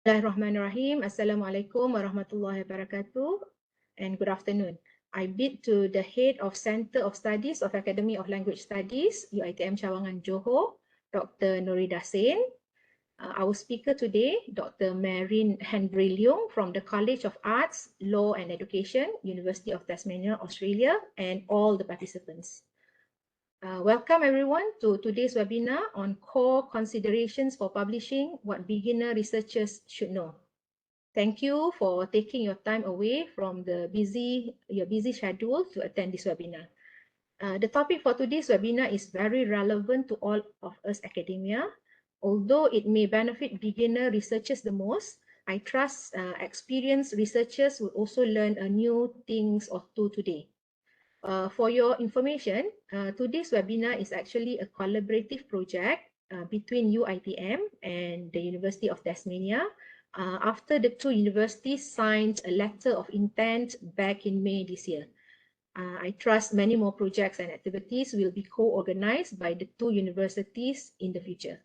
Bismillahirrahmanirrahim. Assalamualaikum warahmatullahi wabarakatuh and good afternoon. I bid to the head of Center of Studies of Academy of Language Studies, UiTM Cawangan Johor, Dr. Norida Sen. Our speaker today, Dr. Marin Henry Leong from the College of Arts, Law and Education, University of Tasmania, Australia, and all the participants. Welcome everyone to today's webinar on core considerations for publishing what beginner researchers should know. Thank you for taking your time away from your busy schedule to attend this webinar. The topic for today's webinar is very relevant to all of us academia. Although it may benefit beginner researchers the most, I trust experienced researchers will also learn a new things or two today. For your information, today's webinar is actually a collaborative project between UiTM and the University of Tasmania after the two universities signed a letter of intent back in May this year. I trust many more projects and activities will be co-organized by the two universities in the future.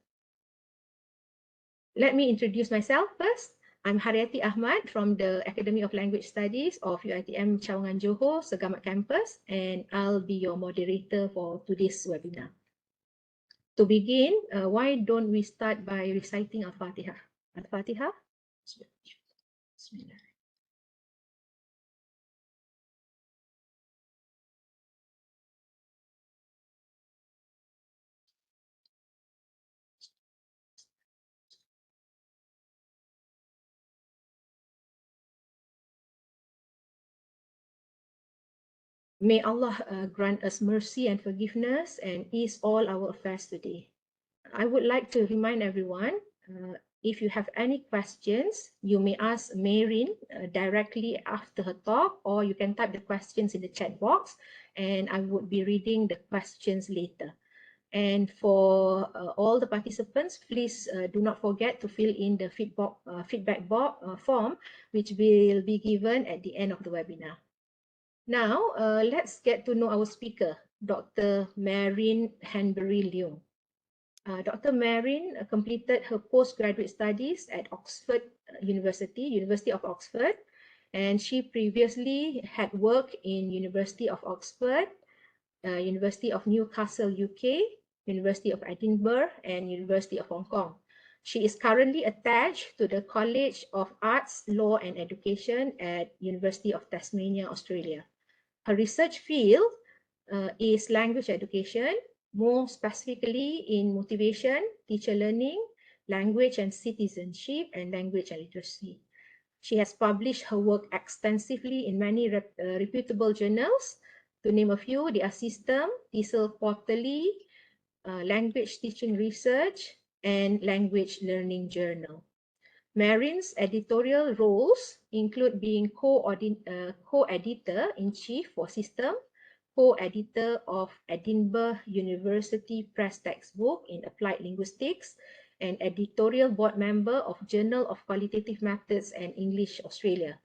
Let me introduce myself first. I'm Haryati Ahmad from the Academy of Language Studies of UiTM Cawangan Johor, Segamat Campus, and I'll be your moderator for today's webinar. To begin, why don't we start by reciting Al-Fatiha? Al-Fatiha. Bismillah. May Allah grant us mercy and forgiveness and ease all our affairs today. I would like to remind everyone, if you have any questions, you may ask Marin directly after her talk, or you can type the questions in the chat box and I would be reading the questions later. And for all the participants, please do not forget to fill in the feedback form, which will be given at the end of the webinar. Now, let's get to know our speaker, Dr. Marin Henry Leong. Dr. Marin completed her postgraduate studies at Oxford University of Oxford, and she previously had worked in University of Oxford, University of Newcastle, UK, University of Edinburgh, and University of Hong Kong. She is currently attached to the College of Arts, Law and Education at University of Tasmania, Australia. Her research field is language education, more specifically in motivation, teacher learning, language and citizenship, and language and literacy. She has published her work extensively in many reputable journals. To name a few, the System, TESOL Quarterly, Language Teaching Research, and Language Learning Journal. Marin's editorial roles include being co-editor-in-chief for System, co-editor of Edinburgh University Press Textbook in Applied Linguistics, and editorial board member of Journal of Qualitative Methods and English Australia.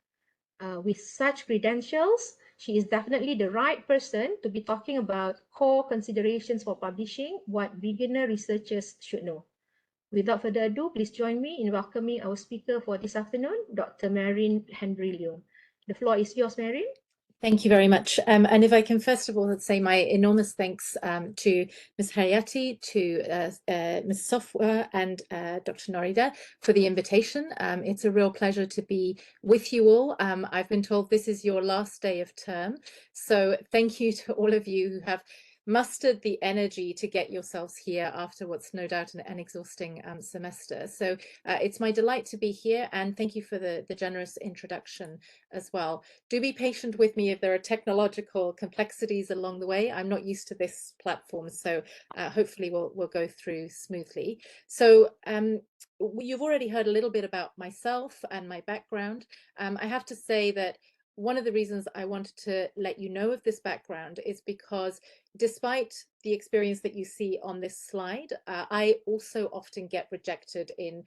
With such credentials, she is definitely the right person to be talking about core considerations for publishing, what beginner researchers should know. Without further ado, please join me in welcoming our speaker for this afternoon, Dr. Marin Henry Leong. The floor is yours, Marin. Thank you very much. And if I can first of all say my enormous thanks to Ms. Haryati, to Ms. Sofwa and Dr. Norida for the invitation. It's a real pleasure to be with you all. I've been told this is your last day of term. So thank you to all of you who have mustered the energy to get yourselves here after what's no doubt an exhausting semester. So it's my delight to be here, and thank you for the generous introduction as well. Do be patient with me if there are technological complexities along the way. I'm not used to this platform, so hopefully we'll go through smoothly. So you've already heard a little bit about myself and my background. I have to say that one of the reasons I wanted to let you know of this background is because despite the experience that you see on this slide, I also often get rejected in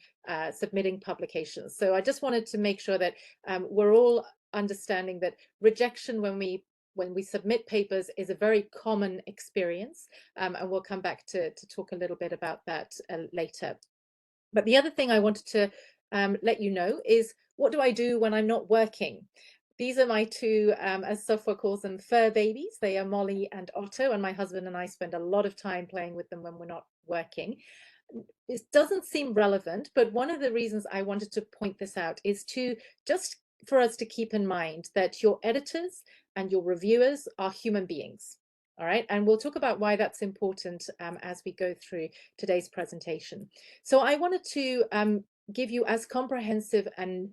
submitting publications. So I just wanted to make sure that we're all understanding that rejection when we submit papers is a very common experience, and we'll come back to talk a little bit about that later. But the other thing I wanted to let you know is, what do I do when I'm not working? These are my two, as Sofwa calls them, fur babies. They are Molly and Otto, and my husband and I spend a lot of time playing with them when we're not working. It doesn't seem relevant, but one of the reasons I wanted to point this out is to just for us to keep in mind that your editors and your reviewers are human beings. All right, and we'll talk about why that's important as we go through today's presentation. So I wanted to give you as comprehensive an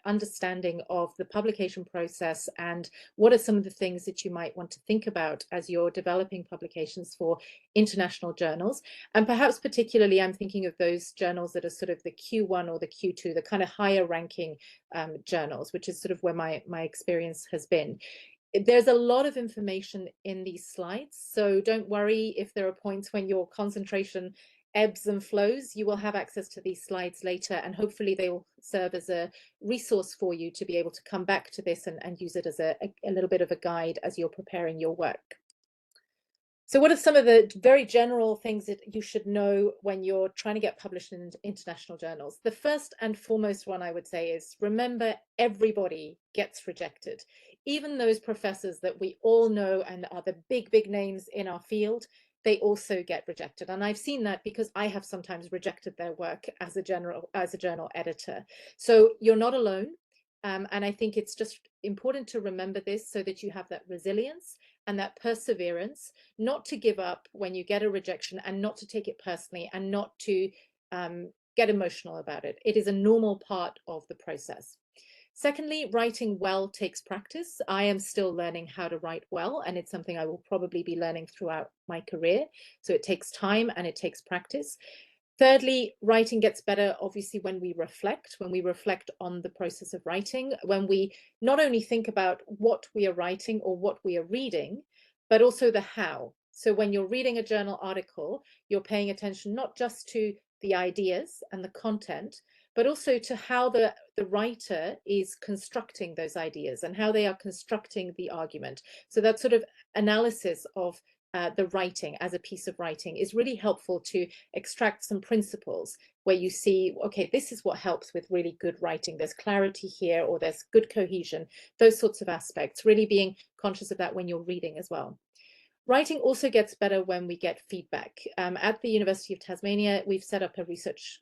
understanding of the publication process and what are some of the things that you might want to think about as you're developing publications for international journals. And perhaps particularly I'm thinking of those journals that are sort of the Q1 or the Q2, the kind of higher ranking journals, which is sort of where my experience has been. There's a lot of information in these slides, so don't worry if there are points when your concentration ebbs and flows. You will have access to these slides later, and hopefully they will serve as a resource for you to be able to come back to this and use it as a little bit of a guide as you're preparing your work. So what are some of the very general things that you should know when you're trying to get published in international journals? The first and foremost one I would say is, remember, everybody gets rejected. Even those professors that we all know and are the big names in our field, they also get rejected. And I've seen that because I have sometimes rejected their work as a journal editor. So you're not alone. And I think it's just important to remember this so that you have that resilience and that perseverance, not to give up when you get a rejection, and not to take it personally, and not to get emotional about it. It is a normal part of the process. Secondly, writing well takes practice. I am still learning how to write well, and it's something I will probably be learning throughout my career. So it takes time and it takes practice. Thirdly, writing gets better, obviously, when we reflect on the process of writing, when we not only think about what we are writing or what we are reading, but also the how. So when you're reading a journal article, you're paying attention not just to the ideas and the content, but also to how the writer is constructing those ideas and how they are constructing the argument. So that sort of analysis of the writing as a piece of writing is really helpful to extract some principles where you see, okay, this is what helps with really good writing. There's clarity here, or there's good cohesion, those sorts of aspects, really being conscious of that when you're reading as well. Writing also gets better when we get feedback. At the University of Tasmania, we've set up a research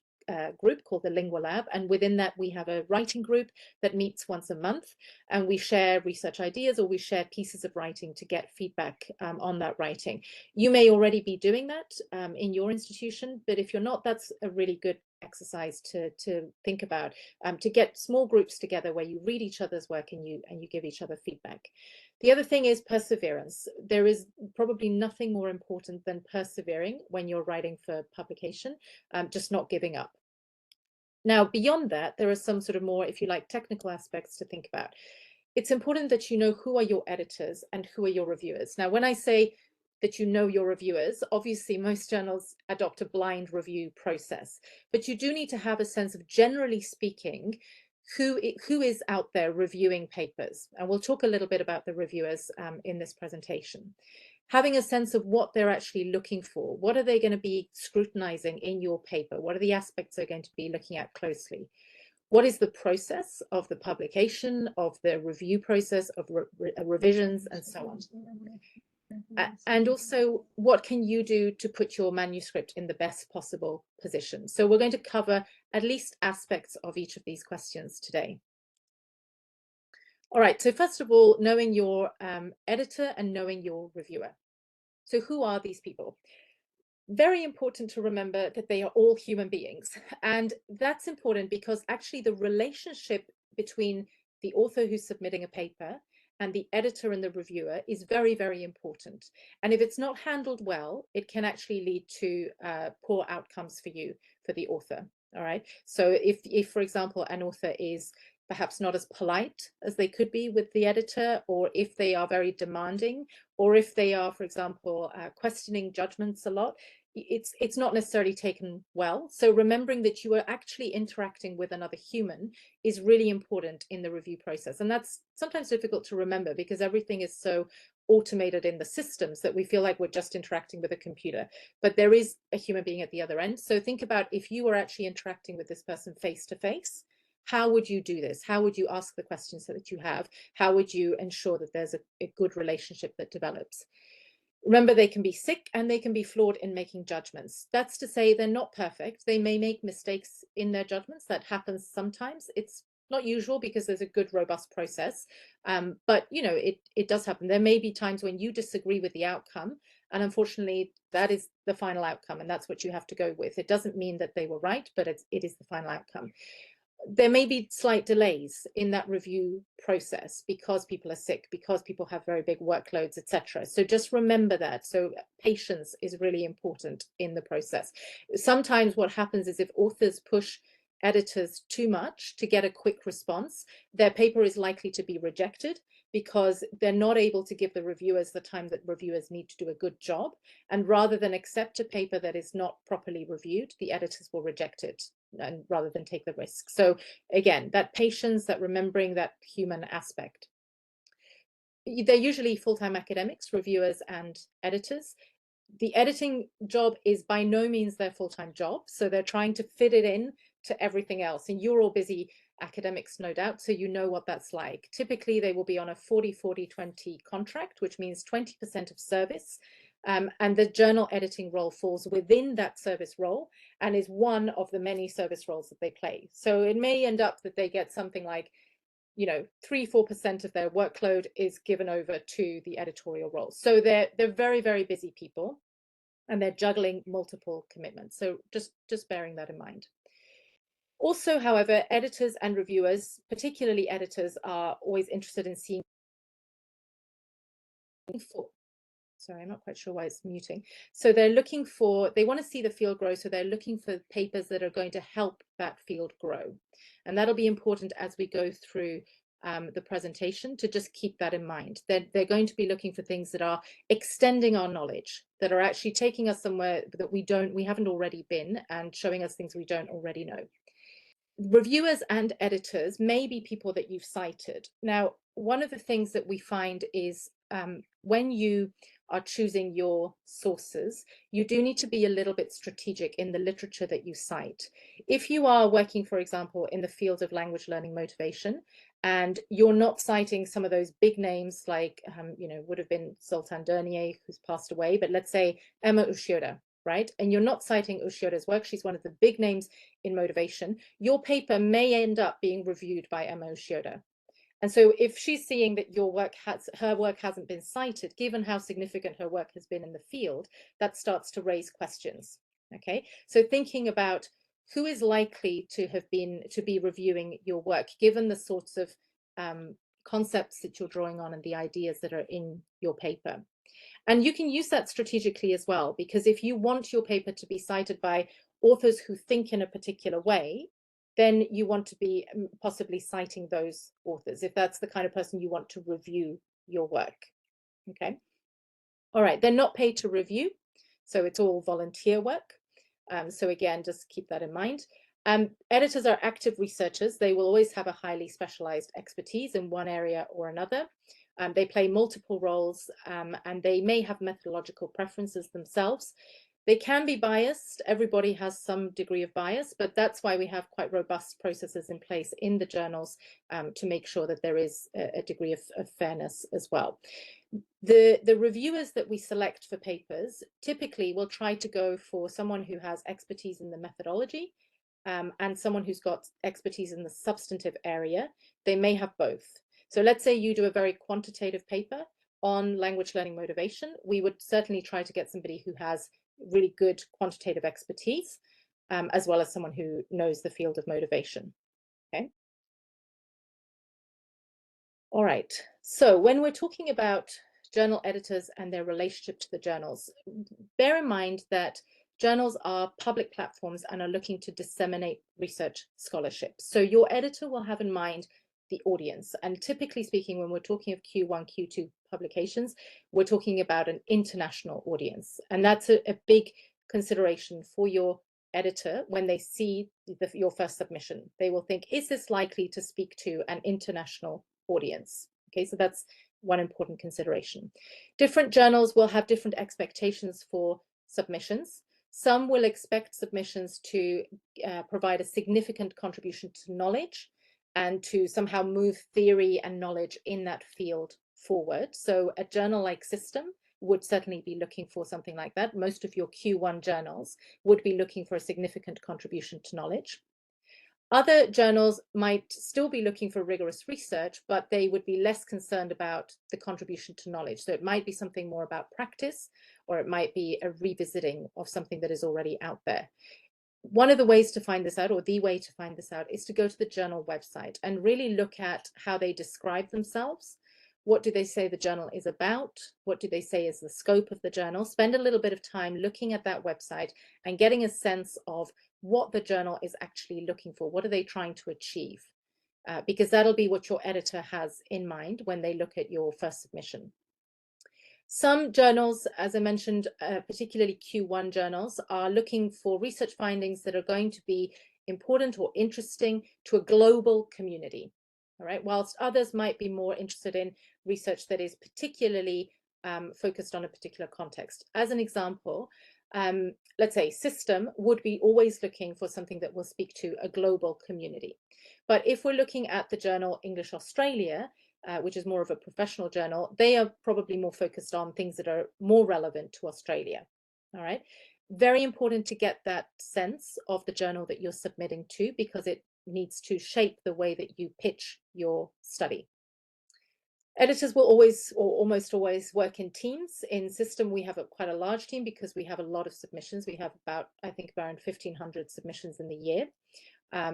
group called the Lingua Lab, and within that we have a writing group that meets once a month, and we share research ideas, or we share pieces of writing to get feedback on that writing. You may already be doing that in your institution, but if you're not, that's a really good exercise to think about, to get small groups together where you read each other's work and you give each other feedback. The other thing is perseverance. There is probably nothing more important than persevering when you're writing for publication, just not giving up. Now, beyond that, there are some sort of more, if you like, technical aspects to think about. It's important that you know who are your editors and who are your reviewers. Now, when I say that you know your reviewers, obviously most journals adopt a blind review process, but you do need to have a sense of, generally speaking, who is out there reviewing papers. And we'll talk a little bit about the reviewers in this presentation. Having a sense of what they're actually looking for. What are they going to be scrutinizing in your paper? What are the aspects they're going to be looking at closely? What is the process of the publication, of the review process, of revisions, and so on? And also, what can you do to put your manuscript in the best possible position? So we're going to cover at least aspects of each of these questions today. All right, so first of all, knowing your editor and knowing your reviewer. So who are these people? Very important to remember that they are all human beings. And that's important because actually the relationship between the author who's submitting a paper and the editor and the reviewer is very important. And if it's not handled well, it can actually lead to poor outcomes for you, for the author. All right. So if for example, an author is perhaps not as polite as they could be with the editor, or if they are very demanding, or if they are, for example, questioning judgments a lot, it's not necessarily taken well. So remembering that you are actually interacting with another human is really important in the review process. And that's sometimes difficult to remember because everything is so automated in the systems that we feel like we're just interacting with a computer, but there is a human being at the other end. So think about if you were actually interacting with this person face to face, how would you do this? How would you ask the questions that you have? How would you ensure that there's a good relationship that develops? Remember, they can be sick and they can be flawed in making judgments. That's to say they're not perfect. They may make mistakes in their judgments. That happens sometimes. It's not usual because there's a good, robust process. But, you know, it does happen. There may be times when you disagree with the outcome. And unfortunately, that is the final outcome. And that's what you have to go with. It doesn't mean that they were right, but it is the final outcome. There may be slight delays in that review process because people are sick, because people have very big workloads, etc. So just remember that. So patience is really important in the process. Sometimes what happens is if authors push editors too much to get a quick response, their paper is likely to be rejected because they're not able to give the reviewers the time that reviewers need to do a good job. And rather than accept a paper that is not properly reviewed, the editors will reject it, and rather than take the risk. So again, that patience, that remembering that human aspect. They're usually full-time academics, reviewers and editors. The editing job is by no means their full-time job. So they're trying to fit it in to everything else. And you're all busy academics, no doubt, so you know what that's like. Typically, they will be on a 40-40-20 contract, which means 20% of service. And the journal editing role falls within that service role and is one of the many service roles that they play. So it may end up that they get something like, you know, 3-4% of their workload is given over to the editorial role. So they're very, very busy people and they're juggling multiple commitments. So just bearing that in mind. Also, however, editors and reviewers, particularly editors, are always interested in seeing sorry, I'm not quite sure why it's muting. So they're looking for, they want to see the field grow. So they're looking for papers that are going to help that field grow. And that'll be important as we go through the presentation to just keep that in mind. They're going to be looking for things that are extending our knowledge, that are actually taking us somewhere that we haven't already been and showing us things we don't already know. Reviewers and editors may be people that you've cited. Now, one of the things that we find is when you are choosing your sources, you do need to be a little bit strategic in the literature that you cite. If you are working, for example, in the field of language learning motivation, and you're not citing some of those big names like, you know, would have been Zoltan Dernier, who's passed away, but let's say Emma Ushioda, right? And you're not citing Ushioda's work, she's one of the big names in motivation, your paper may end up being reviewed by Emma Ushioda. And so if she's seeing that her work hasn't been cited, given how significant her work has been in the field, that starts to raise questions. Okay, so thinking about who is likely to be reviewing your work, given the sorts of concepts that you're drawing on and the ideas that are in your paper. And you can use that strategically as well, because if you want your paper to be cited by authors who think in a particular way, then you want to be possibly citing those authors, if that's the kind of person you want to review your work. Okay. All right. They're not paid to review, so it's all volunteer work. So again, just keep that in mind. Editors are active researchers. They will always have a highly specialized expertise in one area or another. They play multiple roles and they may have methodological preferences themselves. They can be biased. Everybody has some degree of bias, but that's why we have quite robust processes in place in the journals to make sure that there is a degree of fairness as well. The reviewers that we select for papers typically will try to go for someone who has expertise in the methodology and someone who's got expertise in the substantive area. They may have both. So let's say you do a very quantitative paper on language learning motivation. We would certainly try to get somebody who has really good quantitative expertise, as well as someone who knows the field of motivation. Okay. All right. So when we're talking about journal editors and their relationship to the journals, bear in mind that journals are public platforms and are looking to disseminate research scholarship. So your editor will have in mind the audience. And typically speaking, when we're talking of Q1, Q2 publications, we're talking about an international audience. And that's a big consideration for your editor when they see your first submission. They will think, is this likely to speak to an international audience? Okay, so that's one important consideration. Different journals will have different expectations for submissions. Some will expect submissions to provide a significant contribution to knowledge and to somehow move theory and knowledge in that field forward. So a journal like System would certainly be looking for something like that. Most of your Q1 journals would be looking for a significant contribution to knowledge. Other journals might still be looking for rigorous research, but they would be less concerned about the contribution to knowledge. So it might be something more about practice, or it might be a revisiting of something that is already out there. One of the ways to find this out, or the way to find this out, is to go to the journal website and really look at how they describe themselves. What do they say the journal is about? What do they say is the scope of the journal? Spend a little bit of time looking at that website and getting a sense of what the journal is actually looking for. What are they trying to achieve? Because that'll be what your editor has in mind when they look at your first submission. Some journals, as I mentioned, particularly Q1 journals, are looking for research findings that are going to be important or interesting to a global community. All right, whilst others might be more interested in research that is particularly focused on a particular context. As an example, let's say System would be always looking for something that will speak to a global community. But if we're looking at the journal English Australia, which is more of a professional journal, they are probably more focused on things that are more relevant to Australia. All right. Very important to get that sense of the journal that you're submitting to, because it needs to shape the way that you pitch your study. Editors will always, or almost always, work in teams. In System, we have quite a large team because we have a lot of submissions. We have about, I think, around 1,500 submissions in the year.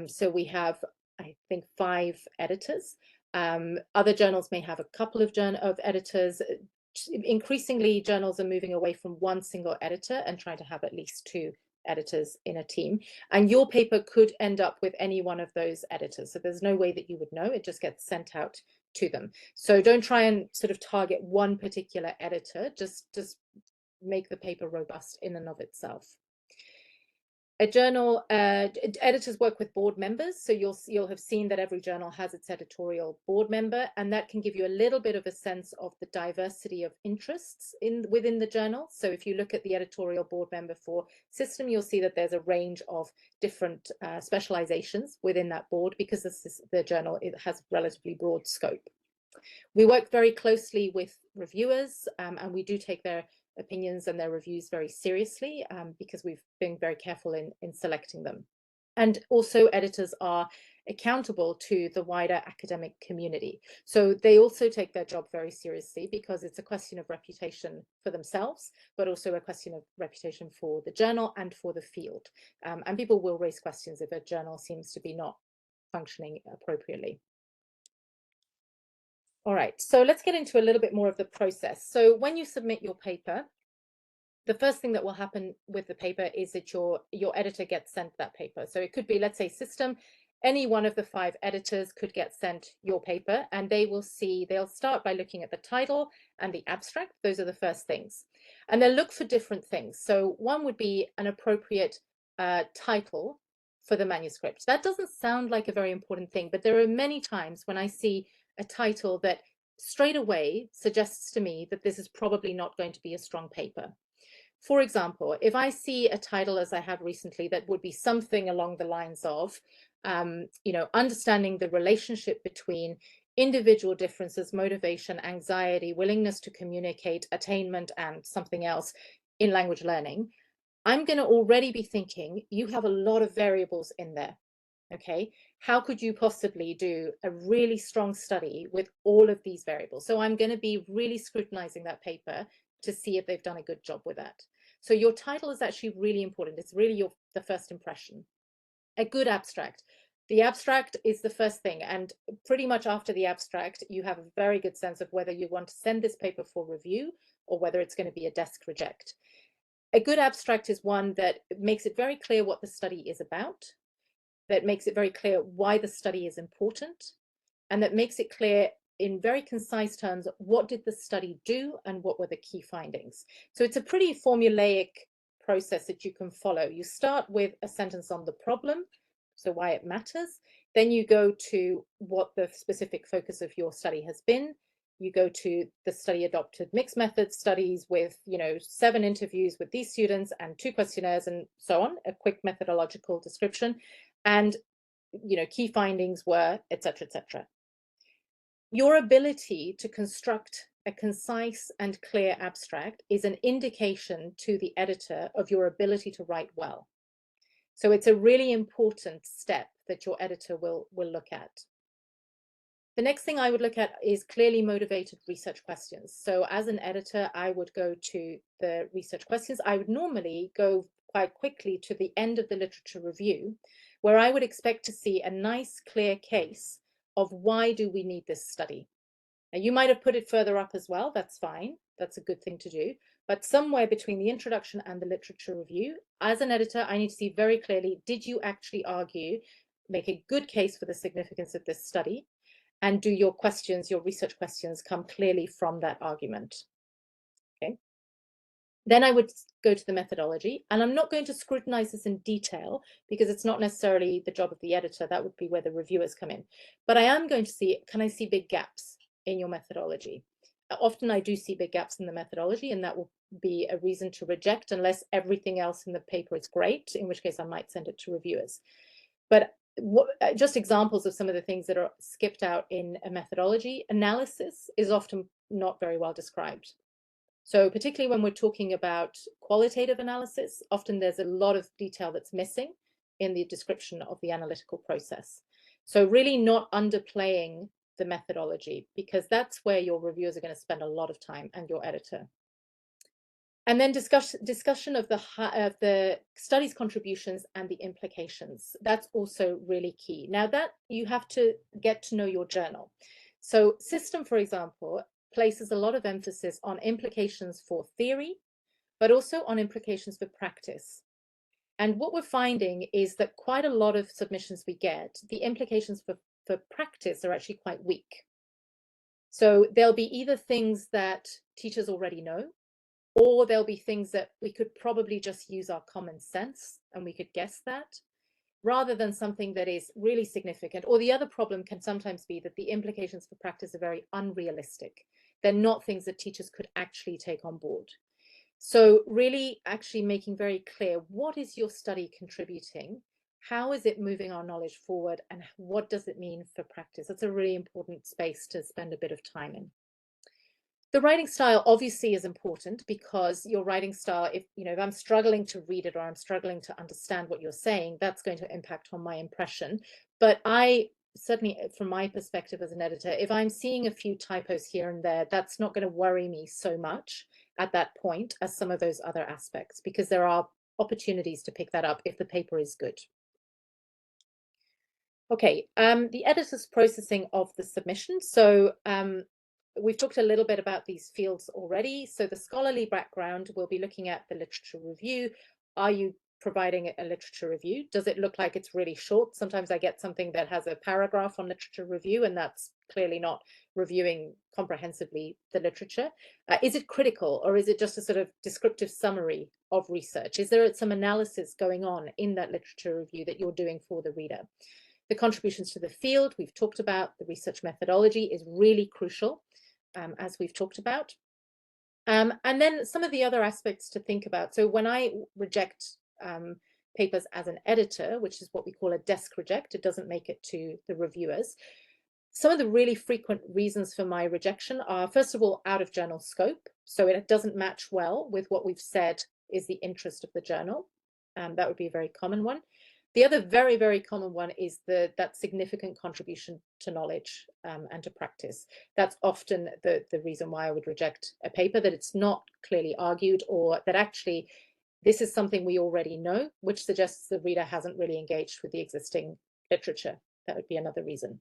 So we have, I think, 5 editors. Other journals may have a couple of editors. Increasingly, journals are moving away from one single editor and trying to have at least 2 editors in a team. And your paper could end up with any one of those editors. So there's no way that you would know. It just gets sent out to them. So don't try and sort of target one particular editor. Just make the paper robust in and of itself. A journal, editors work with board members, so you'll have seen that every journal has its editorial board member, and that can give you a little bit of a sense of the diversity of interests within the journal. So if you look at the editorial board member for System, you'll see that there's a range of different specializations within that board, because the journal has relatively broad scope. We work very closely with reviewers, and we do take their opinions and their reviews very seriously, because we've been very careful in selecting them. And also, editors are accountable to the wider academic community. So they also take their job very seriously, because it's a question of reputation for themselves, but also a question of reputation for the journal and for the field. And people will raise questions if a journal seems to be not functioning appropriately. All right, so let's get into a little bit more of the process. So when you submit your paper, the first thing that will happen with the paper is that your editor gets sent that paper. So it could be, let's say, System, any one of the 5 editors could get sent your paper, and they'll start by looking at the title and the abstract. Those are the first things. And they'll look for different things. So one would be an appropriate title for the manuscript. That doesn't sound like a very important thing, but there are many times when I see a title that straight away suggests to me that this is probably not going to be a strong paper. For example, if I see a title, as I have recently, that would be something along the lines of, understanding the relationship between individual differences, motivation, anxiety, willingness to communicate, attainment, and something else in language learning, I'm going to already be thinking, you have a lot of variables in there. Okay, how could you possibly do a really strong study with all of these variables? So I'm going to be really scrutinizing that paper to see if they've done a good job with that. So your title is actually really important. It's really the first impression. A good abstract. The abstract is the first thing, and pretty much after the abstract, you have a very good sense of whether you want to send this paper for review or whether it's going to be a desk reject. A good abstract is one that makes it very clear what the study is about, that makes it very clear why the study is important, and that makes it clear in very concise terms, what did the study do and what were the key findings? So it's a pretty formulaic process that you can follow. You start with a sentence on the problem, so why it matters. Then you go to what the specific focus of your study has been. you go to the study adopted mixed method studies with, 7 interviews with these students and 2 questionnaires and so on, a quick methodological description. And, key findings were, et cetera, et cetera. Your ability to construct a concise and clear abstract is an indication to the editor of your ability to write well. So it's a really important step that your editor will look at. The next thing I would look at is clearly motivated research questions. So as an editor, I would go to the research questions. I would normally go quite quickly to the end of the literature review, where I would expect to see a nice, clear case of why do we need this study. Now, you might have put it further up as well. That's fine. That's a good thing to do. But somewhere between the introduction and the literature review, as an editor, I need to see very clearly, did you actually argue, make a good case for the significance of this study? And do your questions, your research questions, come clearly from that argument? Okay. Then I would go to the methodology, and I'm not going to scrutinize this in detail because it's not necessarily the job of the editor. That would be where the reviewers come in. But I am going to see, can I see big gaps in your methodology? Often I do see big gaps in the methodology, and that will be a reason to reject unless everything else in the paper is great, in which case I might send it to reviewers. But just examples of some of the things that are skipped out in a methodology. Analysis is often not very well described. So particularly when we're talking about qualitative analysis, often there's a lot of detail that's missing in the description of the analytical process. So really not underplaying the methodology, because that's where your reviewers are going to spend a lot of time, and your editor. And then discussion of the study's contributions and the implications. That's also really key. Now that you have to get to know your journal. So System, for example, places a lot of emphasis on implications for theory, but also on implications for practice. And what we're finding is that quite a lot of submissions we get, the implications for practice are actually quite weak. So there'll be either things that teachers already know, or there'll be things that we could probably just use our common sense and we could guess that, rather than something that is really significant. Or the other problem can sometimes be that the implications for practice are very unrealistic. They're not things that teachers could actually take on board. So really actually making very clear, what is your study contributing? How is it moving our knowledge forward? And what does it mean for practice? That's a really important space to spend a bit of time in. The writing style obviously is important, because your writing style, if I'm struggling to read it or I'm struggling to understand what you're saying, that's going to impact on my impression. But I certainly, from my perspective as an editor, if I'm seeing a few typos here and there, that's not going to worry me so much at that point as some of those other aspects, because there are opportunities to pick that up if the paper is good. Okay, the editor's processing of the submission. So we've talked a little bit about these fields already. So the scholarly background, we'll be looking at the literature review. Are you providing a literature review? Does it look like it's really short? Sometimes I get something that has a paragraph on literature review, and that's clearly not reviewing comprehensively the literature. Is it critical, or is it just a sort of descriptive summary of research? Is there some analysis going on in that literature review that you're doing for the reader? The contributions to the field, we've talked about. The research methodology is really crucial, as we've talked about. And then some of the other aspects to think about. So when I reject papers as an editor, which is what we call a desk reject, it doesn't make it to the reviewers. Some of the really frequent reasons for my rejection are, first of all, out of journal scope. So it doesn't match well with what we've said is the interest of the journal. That would be a very common one. The other very, very common one is that significant contribution to knowledge and to practice. That's often the reason why I would reject a paper, that it's not clearly argued, or that actually this is something we already know, which suggests the reader hasn't really engaged with the existing literature. That would be another reason.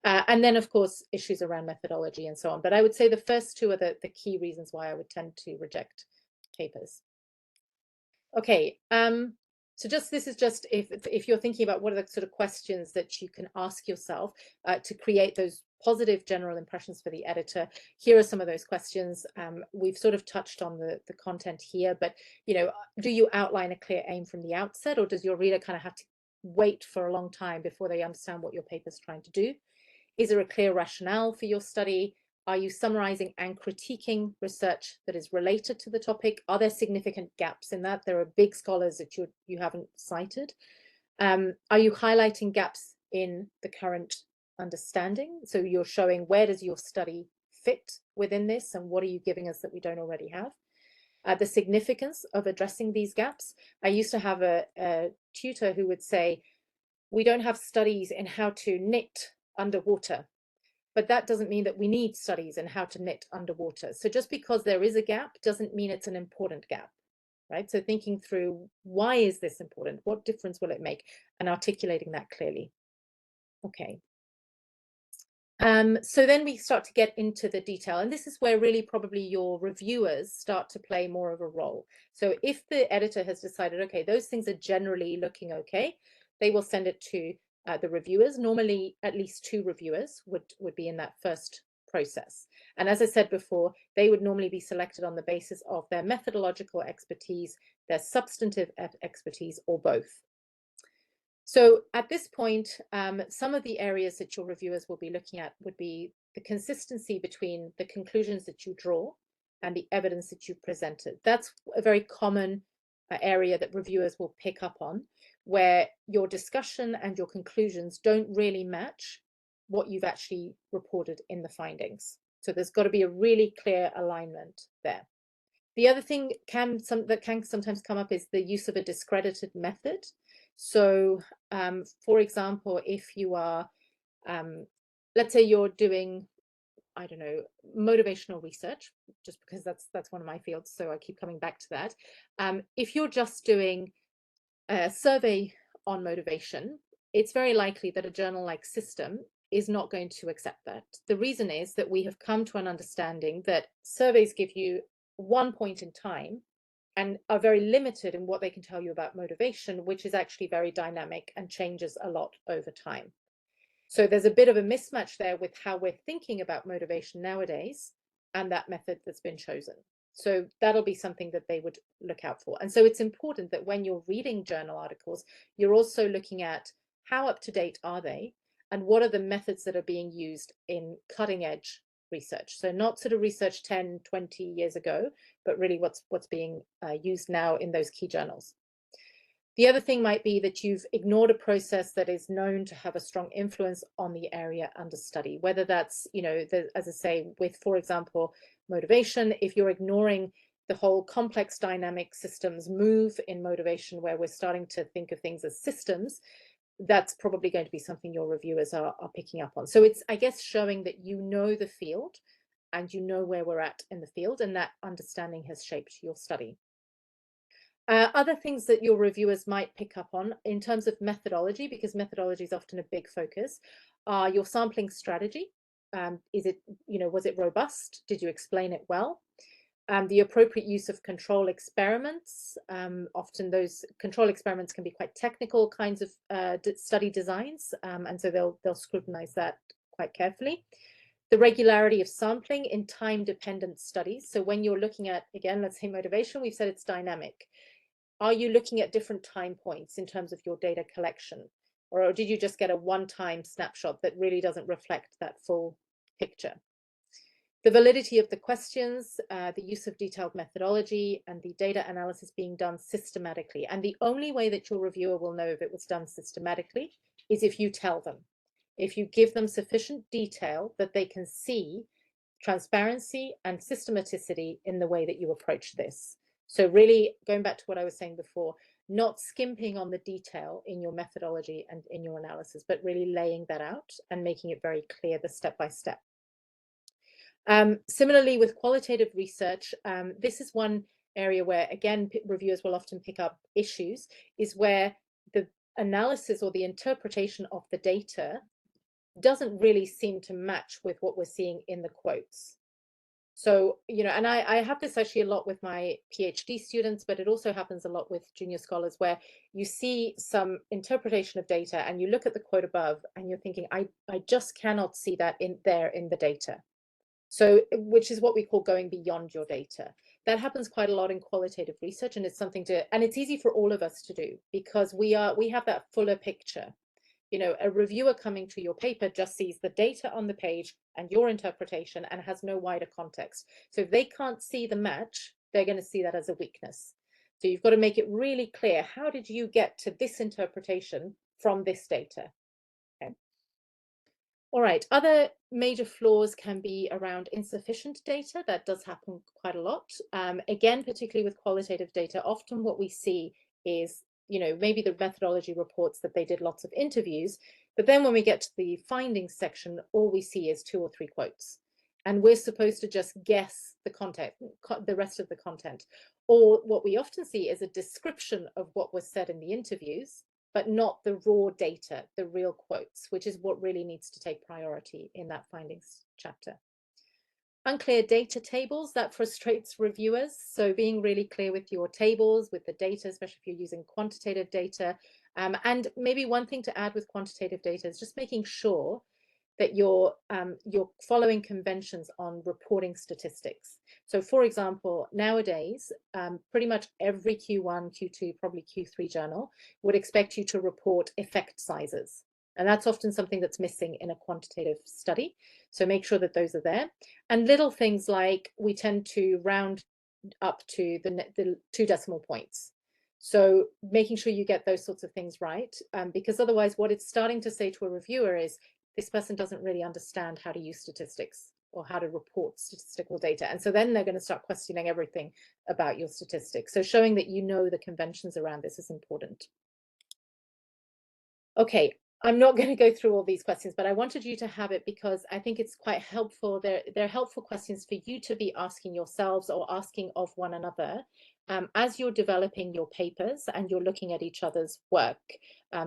And then, of course, issues around methodology and so on. But I would say the first two are the key reasons why I would tend to reject papers. Okay. So this is just if you're thinking about what are the sort of questions that you can ask yourself to create those positive general impressions for the editor. Here are some of those questions. We've sort of touched on the content here, but do you outline a clear aim from the outset, or does your reader kind of have to wait for a long time before they understand what your paper is trying to do? Is there a clear rationale for your study? Are you summarizing and critiquing research that is related to the topic? Are there significant gaps in that? There are big scholars that you haven't cited. Are you highlighting gaps in the current understanding? So you're showing where does your study fit within this, and what are you giving us that we don't already have? The significance of addressing these gaps. I used to have a tutor who would say, we don't have studies in how to knit underwater, but that doesn't mean that we need studies in how to knit underwater. So just because there is a gap doesn't mean it's an important gap, right? So thinking through, why is this important? What difference will it make? And articulating that clearly. Okay. So then we start to get into the detail, and this is where really probably your reviewers start to play more of a role. So if the editor has decided, okay, those things are generally looking okay, they will send it to the reviewers. Normally, at least 2 reviewers would be in that first process. And as I said before, they would normally be selected on the basis of their methodological expertise, their substantive expertise, or both. So at this point, some of the areas that your reviewers will be looking at would be the consistency between the conclusions that you draw and the evidence that you've presented. That's a very common area that reviewers will pick up on, where your discussion and your conclusions don't really match what you've actually reported in the findings. So there's got to be a really clear alignment there. The other thing that can sometimes come up is the use of a discredited method. So, for example, if you are, let's say you're doing, I don't know, motivational research, just because that's one of my fields, so I keep coming back to that. If you're just doing a survey on motivation, it's very likely that a journal like System is not going to accept that. The reason is that we have come to an understanding that surveys give you one point in time and are very limited in what they can tell you about motivation, which is actually very dynamic and changes a lot over time. So there's a bit of a mismatch there with how we're thinking about motivation nowadays and that method that's been chosen. So that'll be something that they would look out for. And so it's important that when you're reading journal articles, you're also looking at how up to date are they, and what are the methods that are being used in cutting edge research. So not sort of research 10, 20 years ago, but really what's being used now in those key journals. The other thing might be that you've ignored a process that is known to have a strong influence on the area under study, whether that's, as I say, with, for example, motivation, if you're ignoring the whole complex dynamic systems move in motivation, where we're starting to think of things as systems, that's probably going to be something your reviewers are picking up on. So it's, I guess, showing that you know the field and you know where we're at in the field, and that understanding has shaped your study. Other things that your reviewers might pick up on in terms of methodology, because methodology is often a big focus, are your sampling strategy. Was it robust? Did you explain it well? The appropriate use of control experiments. Often those control experiments can be quite technical kinds of study designs, and so they'll scrutinize that quite carefully. The regularity of sampling in time-dependent studies. So when you're looking at, again, let's say motivation, we've said it's dynamic. Are you looking at different time points in terms of your data collection? Or did you just get a one-time snapshot that really doesn't reflect that full picture? The validity of the questions, the use of detailed methodology, and the data analysis being done systematically. And the only way that your reviewer will know if it was done systematically is if you tell them. If you give them sufficient detail that they can see transparency and systematicity in the way that you approach this. So really, going back to what I was saying before, not skimping on the detail in your methodology and in your analysis, but really laying that out and making it very clear, the step-by-step. Similarly, with qualitative research, this is one area where, again, reviewers will often pick up issues, is where the analysis or the interpretation of the data doesn't really seem to match with what we're seeing in the quotes. So, and I have this actually a lot with my PhD students, but it also happens a lot with junior scholars, where you see some interpretation of data and you look at the quote above and you're thinking, I just cannot see that in the data. So, which is what we call going beyond your data. That happens quite a lot in qualitative research, and it's something and it's easy for all of us to do, because we have that fuller picture. You know, a reviewer coming to your paper just sees the data on the page and your interpretation and has no wider context. So if they can't see the match, they're going to see that as a weakness. So you've got to make it really clear, how did you get to this interpretation from this data? Okay. All right, other major flaws can be around insufficient data. That does happen quite a lot. Again, particularly with qualitative data, often what we see is, you know, maybe the methodology reports that they did lots of interviews, but then when we get to the findings section, all we see is 2 or 3 quotes. And we're supposed to just guess the content, the rest of the content. Or what we often see is a description of what was said in the interviews, but not the raw data, the real quotes, which is what really needs to take priority in that findings chapter. Unclear data tables, that frustrates reviewers. So being really clear with your tables, with the data, especially if you're using quantitative data. And maybe one thing to add with quantitative data is just making sure that you're following conventions on reporting statistics. So for example, nowadays, pretty much every Q1, Q2, probably Q3 journal would expect you to report effect sizes. And that's often something that's missing in a quantitative study. So make sure that those are there. And little things like we tend to round up to the 2 decimal points. So making sure you get those sorts of things right, because otherwise what it's starting to say to a reviewer is, this person doesn't really understand how to use statistics or how to report statistical data. And so then they're going to start questioning everything about your statistics. So showing that you know the conventions around this is important. Okay, I'm not going to go through all these questions, but I wanted you to have it because I think it's quite helpful. They're helpful questions for you to be asking yourselves or asking of one another as you're developing your papers and you're looking at each other's work,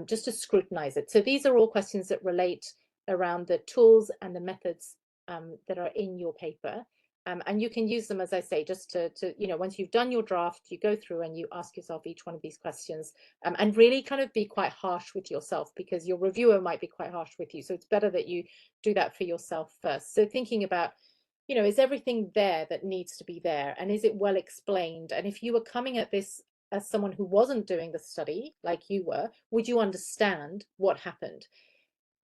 just to scrutinize it. So these are all questions that relate around the tools and the methods that are in your paper. And you can use them, as I say, just to, you know, once you've done your draft, you go through and you ask yourself each one of these questions, and really kind of be quite harsh with yourself, because your reviewer might be quite harsh with you. So it's better that you do that for yourself first. So thinking about, you know, is everything there that needs to be there? And is it well explained? And if you were coming at this as someone who wasn't doing the study like you were, would you understand what happened?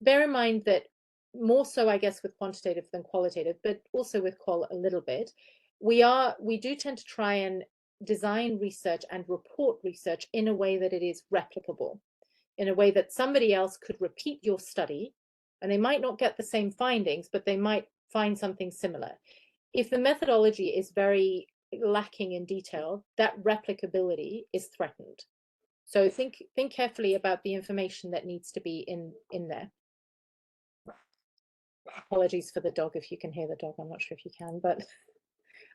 Bear in mind that more so, I guess, with quantitative than qualitative, but also with qual a little bit, we do tend to try and design research and report research in a way that it is replicable, in a way that somebody else could repeat your study, and they might not get the same findings, but they might find something similar. If the methodology is very lacking in detail, that replicability is threatened. So think carefully about the information that needs to be in there. Apologies for the dog if you can hear the dog. I'm not sure if you can, but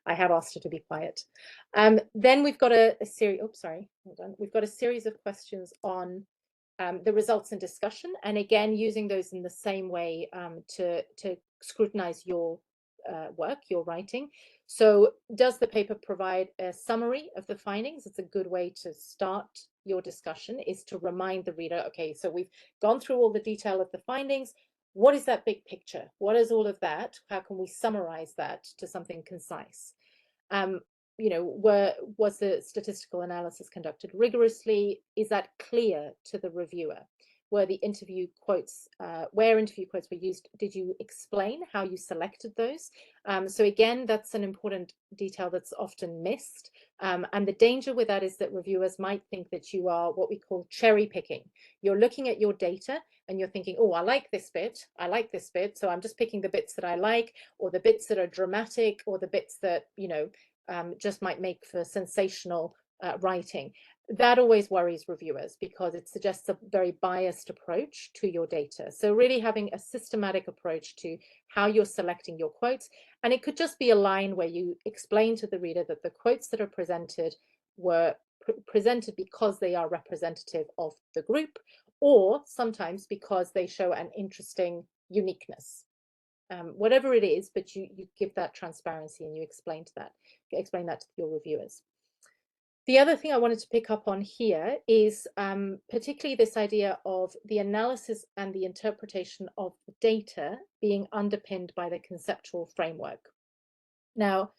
I have asked her to be quiet. Then we've got a series. Oh, sorry, hold on. We've got a series of questions on the results and discussion, and again using those in the same way to scrutinize your work, your writing. So does the paper provide a summary of the findings? It's a good way to start your discussion, is to remind the reader, okay, so we've gone through all the detail of the findings. What is that big picture? What is all of that? How can we summarize that to something concise? You know, was the statistical analysis conducted rigorously? Is that clear to the reviewer? Were the interview quotes, where interview quotes were used, did you explain how you selected those? So again, that's an important detail that's often missed. And the danger with that is that reviewers might think that you are what we call cherry picking. You're looking at your data and you're thinking, oh, I like this bit, so I'm just picking the bits that I like, or the bits that are dramatic, or the bits that, you know, just might make for sensational writing. That always worries reviewers because it suggests a very biased approach to your data. So really having a systematic approach to how you're selecting your quotes. And it could just be a line where you explain to the reader that the quotes that are presented were presented because they are representative of the group, or sometimes because they show an interesting uniqueness. Whatever it is, but you give that transparency and you explain that to your reviewers. The other thing I wanted to pick up on here is particularly this idea of the analysis and the interpretation of the data being underpinned by the conceptual framework. Now,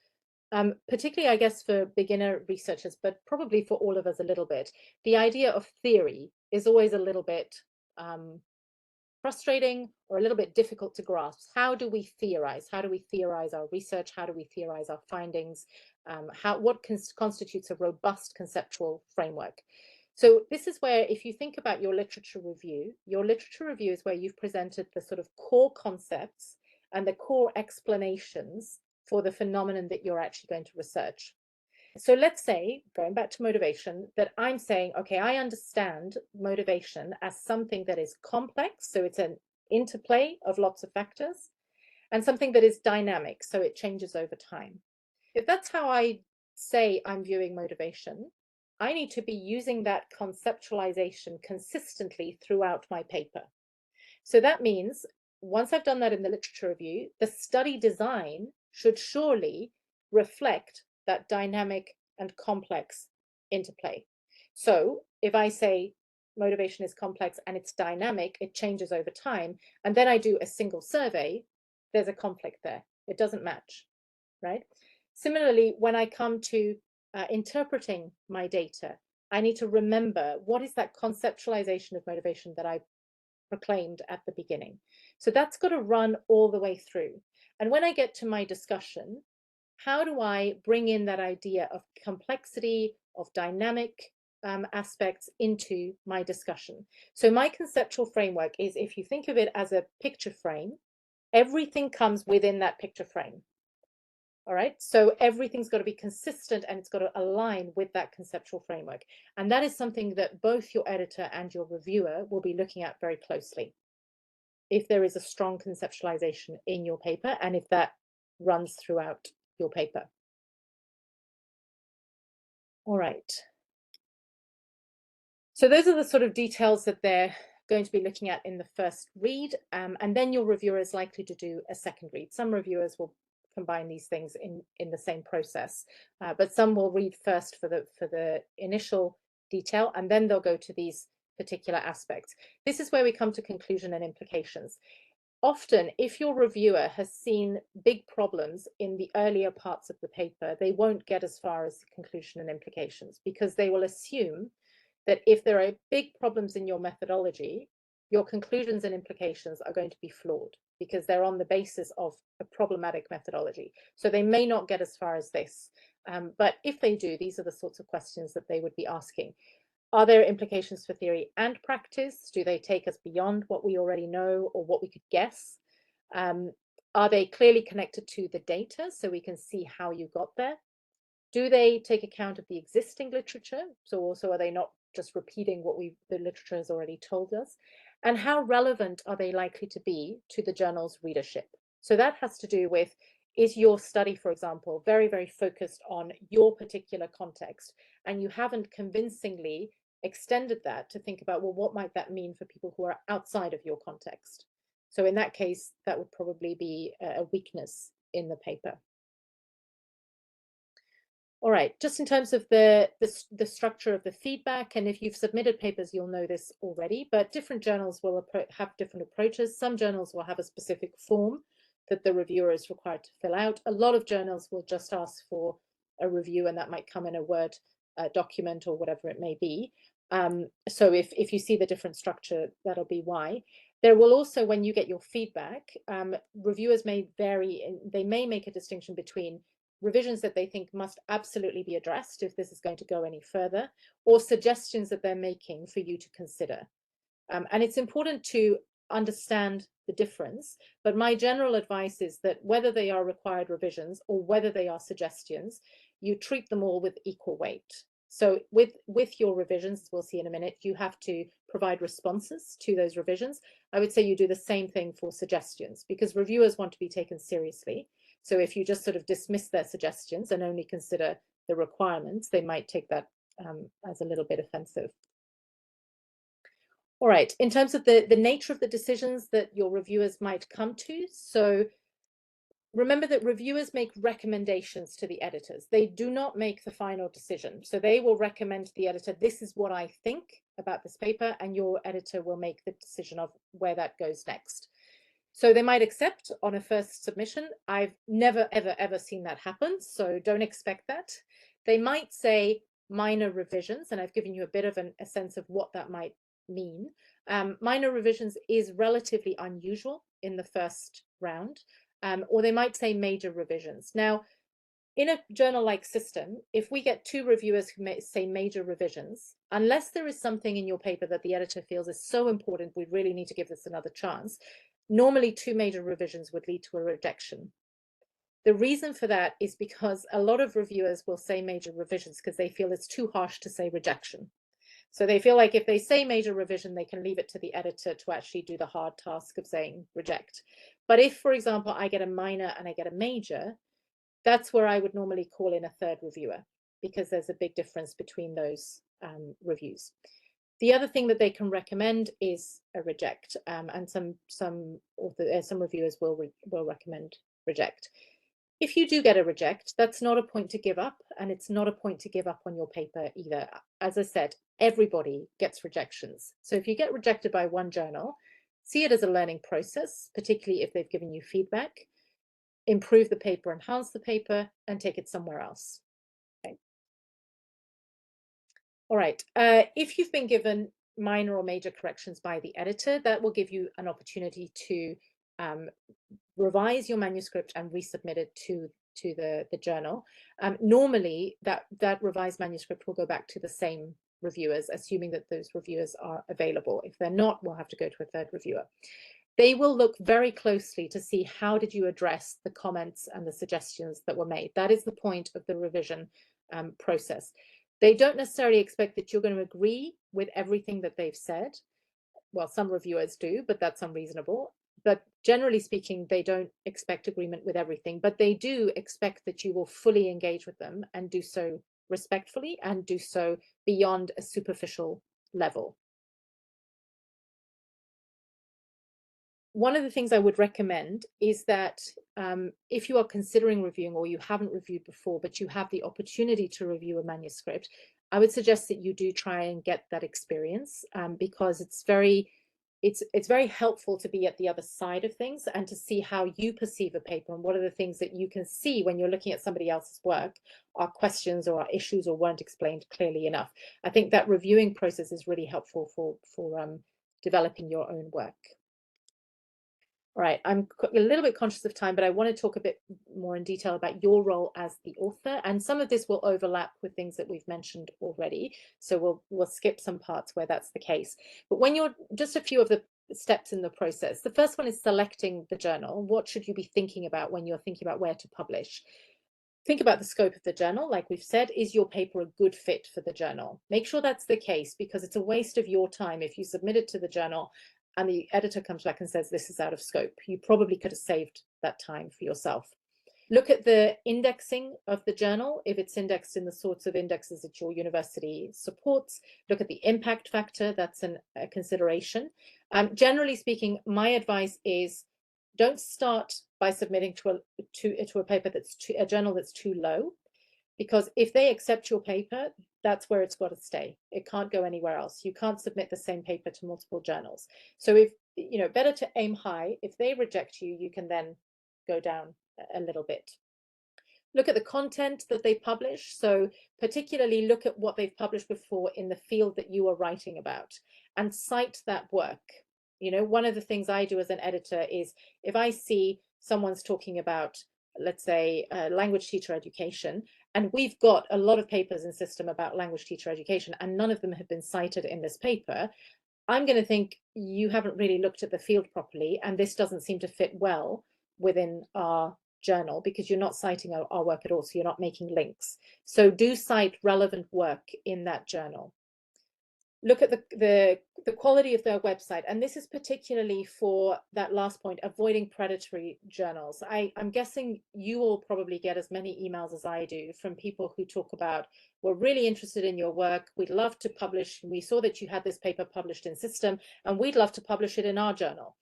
particularly, I guess, for beginner researchers, but probably for all of us a little bit, the idea of theory is always a little bit frustrating or a little bit difficult to grasp. How do we theorize? How do we theorize our research? How do we theorize our findings? What constitutes a robust conceptual framework? So this is where, if you think about your literature review is where you've presented the sort of core concepts and the core explanations for the phenomenon that you're actually going to research. So let's say, going back to motivation, that I'm saying, okay, I understand motivation as something that is complex, so it's an interplay of lots of factors, and something that is dynamic, so it changes over time. If that's how I say I'm viewing motivation, I need to be using that conceptualization consistently throughout my paper. So that means once I've done that in the literature review, the study design should surely reflect that dynamic and complex interplay. So if I say motivation is complex and it's dynamic, it changes over time, and then I do a single survey, there's a conflict there. It doesn't match, right? Similarly, when I come to interpreting my data, I need to remember what is that conceptualization of motivation that I proclaimed at the beginning. So that's got to run all the way through. And when I get to my discussion, how do I bring in that idea of complexity, of dynamic aspects into my discussion? So my conceptual framework is, if you think of it as a picture frame, everything comes within that picture frame. All right, so everything's got to be consistent and it's got to align with that conceptual framework. And that is something that both your editor and your reviewer will be looking at very closely. If there is a strong conceptualization in your paper and if that runs throughout your paper. All right. So those are the sort of details that they're going to be looking at in the first read. And then your reviewer is likely to do a second read. Some reviewers will combine these things in the same process, but some will read first for the initial detail, and then they'll go to these particular aspects. This is where we come to conclusion and implications. Often, if your reviewer has seen big problems in the earlier parts of the paper, they won't get as far as conclusion and implications, because they will assume that if there are big problems in your methodology, your conclusions and implications are going to be flawed, because they're on the basis of a problematic methodology. So they may not get as far as this. But if they do, these are the sorts of questions that they would be asking. Are there implications for theory and practice? Do they take us beyond what we already know or what we could guess? Are they clearly connected to the data so we can see how you got there? Do they take account of the existing literature? So also, are they not just repeating what the literature has already told us? And how relevant are they likely to be to the journal's readership? So that has to do with, is your study, for example, very, very focused on your particular context, and you haven't convincingly extended that to think about, well, what might that mean for people who are outside of your context? So in that case, that would probably be a weakness in the paper. All right, just in terms of the structure of the feedback, and if you've submitted papers, you'll know this already, but different journals will have different approaches. Some journals will have a specific form that the reviewer is required to fill out. A lot of journals will just ask for a review, and that might come in a Word document or whatever it may be. So if you see the different structure, that'll be why. There will also, when you get your feedback, reviewers may vary, they may make a distinction between revisions that they think must absolutely be addressed if this is going to go any further, or suggestions that they're making for you to consider. And it's important to understand the difference, but my general advice is that whether they are required revisions or whether they are suggestions, you treat them all with equal weight. So with your revisions, as we'll see in a minute, you have to provide responses to those revisions. I would say you do the same thing for suggestions, because reviewers want to be taken seriously. So if you just sort of dismiss their suggestions and only consider the requirements, they might take that as a little bit offensive. All right, in terms of the nature of the decisions that your reviewers might come to, so remember that reviewers make recommendations to the editors. They do not make the final decision. So they will recommend to the editor, this is what I think about this paper, and your editor will make the decision of where that goes next. So they might accept on a first submission. I've never, ever, ever seen that happen, so don't expect that. They might say minor revisions, and I've given you a bit of a sense of what that might mean. minor revisions is relatively unusual in the first round, or they might say major revisions. Now, in a journal-like system, if we get 2 reviewers who may say major revisions, unless there is something in your paper that the editor feels is so important, we really need to give this another chance, normally 2 major revisions would lead to a rejection. The reason for that is because a lot of reviewers will say major revisions because they feel it's too harsh to say rejection. So they feel like if they say major revision, they can leave it to the editor to actually do the hard task of saying reject. But if, for example, I get a minor and I get a major, that's where I would normally call in a 3rd reviewer, because there's a big difference between those reviews. The other thing that they can recommend is a reject, and some reviewers will recommend reject. If you do get a reject, that's not a point to give up, and it's not a point to give up on your paper either. As I said, everybody gets rejections. So if you get rejected by one journal, see it as a learning process, particularly if they've given you feedback. Improve the paper, enhance the paper, and take it somewhere else. Okay. All right. If you've been given minor or major corrections by the editor, that will give you an opportunity to revise your manuscript and resubmit it to the journal. Normally, that revised manuscript will go back to the same reviewers, assuming that those reviewers are available. If they're not, we'll have to go to a 3rd reviewer. They will look very closely to see how did you address the comments and the suggestions that were made. That is the point of the revision process. They don't necessarily expect that you're going to agree with everything that they've said. Well, some reviewers do, but that's unreasonable. But generally speaking, they don't expect agreement with everything, but they do expect that you will fully engage with them and do so respectfully and do so beyond a superficial level. One of the things I would recommend is that if you are considering reviewing or you haven't reviewed before, but you have the opportunity to review a manuscript, I would suggest that you do try and get that experience because it's very helpful to be at the other side of things and to see how you perceive a paper and what are the things that you can see when you're looking at somebody else's work are questions or are issues or weren't explained clearly enough. I think that reviewing process is really helpful for developing your own work. All right, I'm a little bit conscious of time, but I want to talk a bit more in detail about your role as the author, and some of this will overlap with things that we've mentioned already, so we'll skip some parts where that's the case. But when you're just a few of the steps in the process, the first one is selecting the journal. What should you be thinking about when you're thinking about where to publish? Think about the scope of the journal. Like we've said, is your paper a good fit for the journal? Make sure that's the case, because it's a waste of your time if you submit it to the journal and the editor comes back and says this is out of scope. You probably could have saved that time for yourself. Look at the indexing of the journal, if it's indexed in the sorts of indexes that your university supports. Look at the impact factor, that's a consideration. Generally speaking, my advice is don't start by submitting to a paper that's a journal that's too low, because if they accept your paper, that's where it's got to stay. It can't go anywhere else. You can't submit the same paper to multiple journals. So if, better to aim high. If they reject you, you can then go down a little bit. Look at the content that they publish. So particularly look at what they've published before in the field that you are writing about and cite that work. One of the things I do as an editor is if I see someone's talking about, let's say, language teacher education, and we've got a lot of papers in system about language teacher education, and none of them have been cited in this paper, I'm going to think you haven't really looked at the field properly, and this doesn't seem to fit well within our journal because you're not citing our work at all, so you're not making links. So do cite relevant work in that journal. Look at the quality of their website, and this is particularly for that last point, avoiding predatory journals. I'm guessing you will probably get as many emails as I do from people who talk about, we're really interested in your work, we'd love to publish, we saw that you had this paper published in System, and we'd love to publish it in our journal.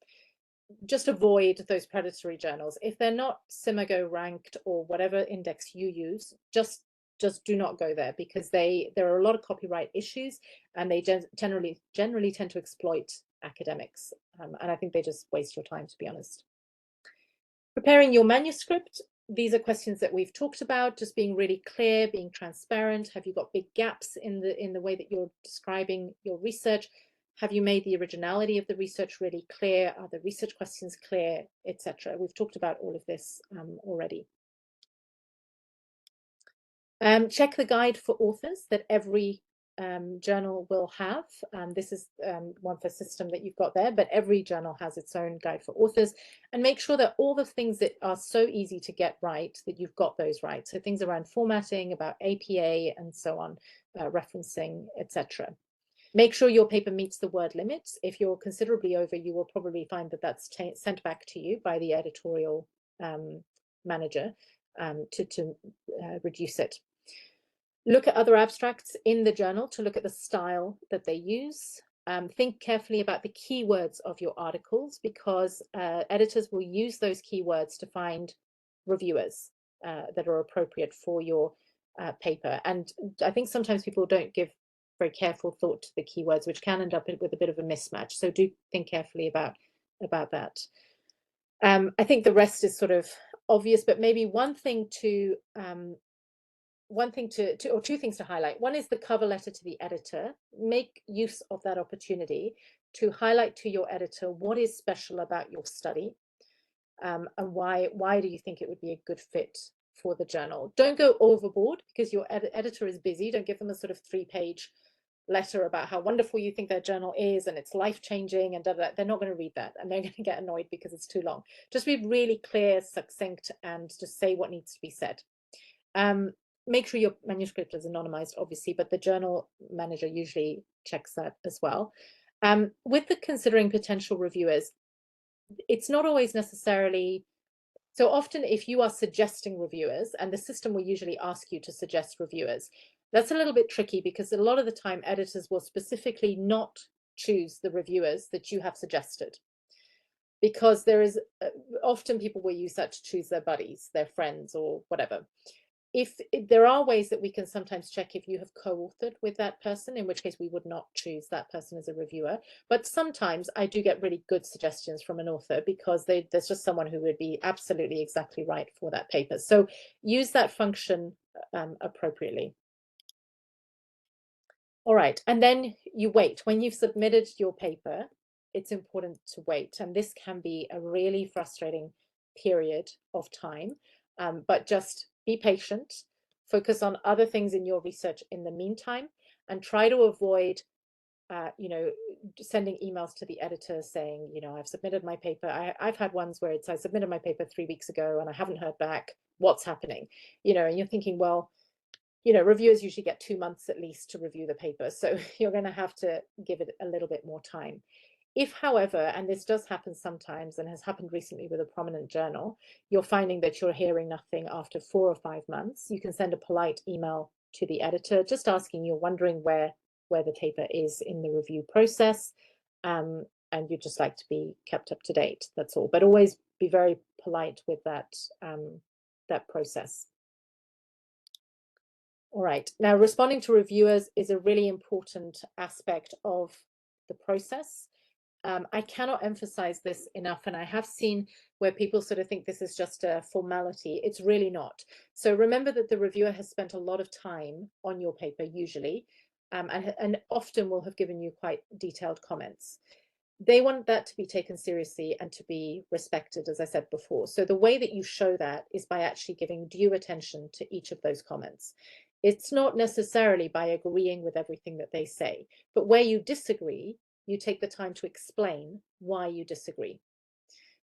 Just avoid those predatory journals. If they're not Simago ranked or whatever index you use, just do not go there, because there are a lot of copyright issues, and they generally tend to exploit academics, and I think they just waste your time, to be honest. Preparing your manuscript. These are questions that we've talked about, just being really clear, being transparent. Have you got big gaps in the way that you're describing your research? Have you made the originality of the research really clear? Are the research questions clear, etc.? We've talked about all of this already. Check the guide for authors that every journal will have. This is one for system that you've got there, but every journal has its own guide for authors. And make sure that all the things that are so easy to get right, that you've got those right. So things around formatting, about APA and so on, referencing, etc. Make sure your paper meets the word limits. If you're considerably over, you will probably find that that's sent back to you by the editorial manager to reduce it. Look at other abstracts in the journal to look at the style that they use. Think carefully about the keywords of your articles, because editors will use those keywords to find reviewers that are appropriate for your paper. And I think sometimes people don't give very careful thought to the keywords, which can end up with a bit of a mismatch. So do think carefully about that. I think the rest is sort of obvious, but maybe or two things to highlight. One is the cover letter to the editor. Make use of that opportunity to highlight to your editor what is special about your study, and why do you think it would be a good fit for the journal. Don't go overboard, because your editor is busy. Don't give them a sort of 3-page letter about how wonderful you think their journal is and it's life-changing and they're not going to read that, and they're going to get annoyed because it's too long. Just be really clear, succinct, and just say what needs to be said. Make sure your manuscript is anonymized, obviously, but the journal manager usually checks that as well. With the considering potential reviewers, it's not always necessarily, so often if you are suggesting reviewers, and the system will usually ask you to suggest reviewers, that's a little bit tricky, because a lot of the time editors will specifically not choose the reviewers that you have suggested, because there is often people will use that to choose their buddies, their friends, or whatever. If there are ways that we can sometimes check if you have co-authored with that person, in which case we would not choose that person as a reviewer. But sometimes I do get really good suggestions from an author, because there's just someone who would be absolutely exactly right for that paper. So use that function appropriately. All right, and then you wait. When you've submitted your paper, it's important to wait. And this can be a really frustrating period of time, but just be patient, focus on other things in your research in the meantime, and try to avoid sending emails to the editor saying, I've submitted my paper. I've had ones where I submitted my paper 3 weeks ago and I haven't heard back. What's happening? And you're thinking, well, reviewers usually get 2 months at least to review the paper. So you're going to have to give it a little bit more time. If, however, and this does happen sometimes and has happened recently with a prominent journal, you're finding that you're hearing nothing after 4 or 5 months, you can send a polite email to the editor just asking, you're wondering where the paper is in the review process, and you'd just like to be kept up to date. That's all. But always be very polite with that process. All right, now responding to reviewers is a really important aspect of the process. I cannot emphasize this enough, and I have seen where people sort of think this is just a formality. It's really not. So remember that the reviewer has spent a lot of time on your paper, usually, and often will have given you quite detailed comments. They want that to be taken seriously and to be respected, as I said before. So the way that you show that is by actually giving due attention to each of those comments. It's not necessarily by agreeing with everything that they say, but where you disagree, you take the time to explain why you disagree.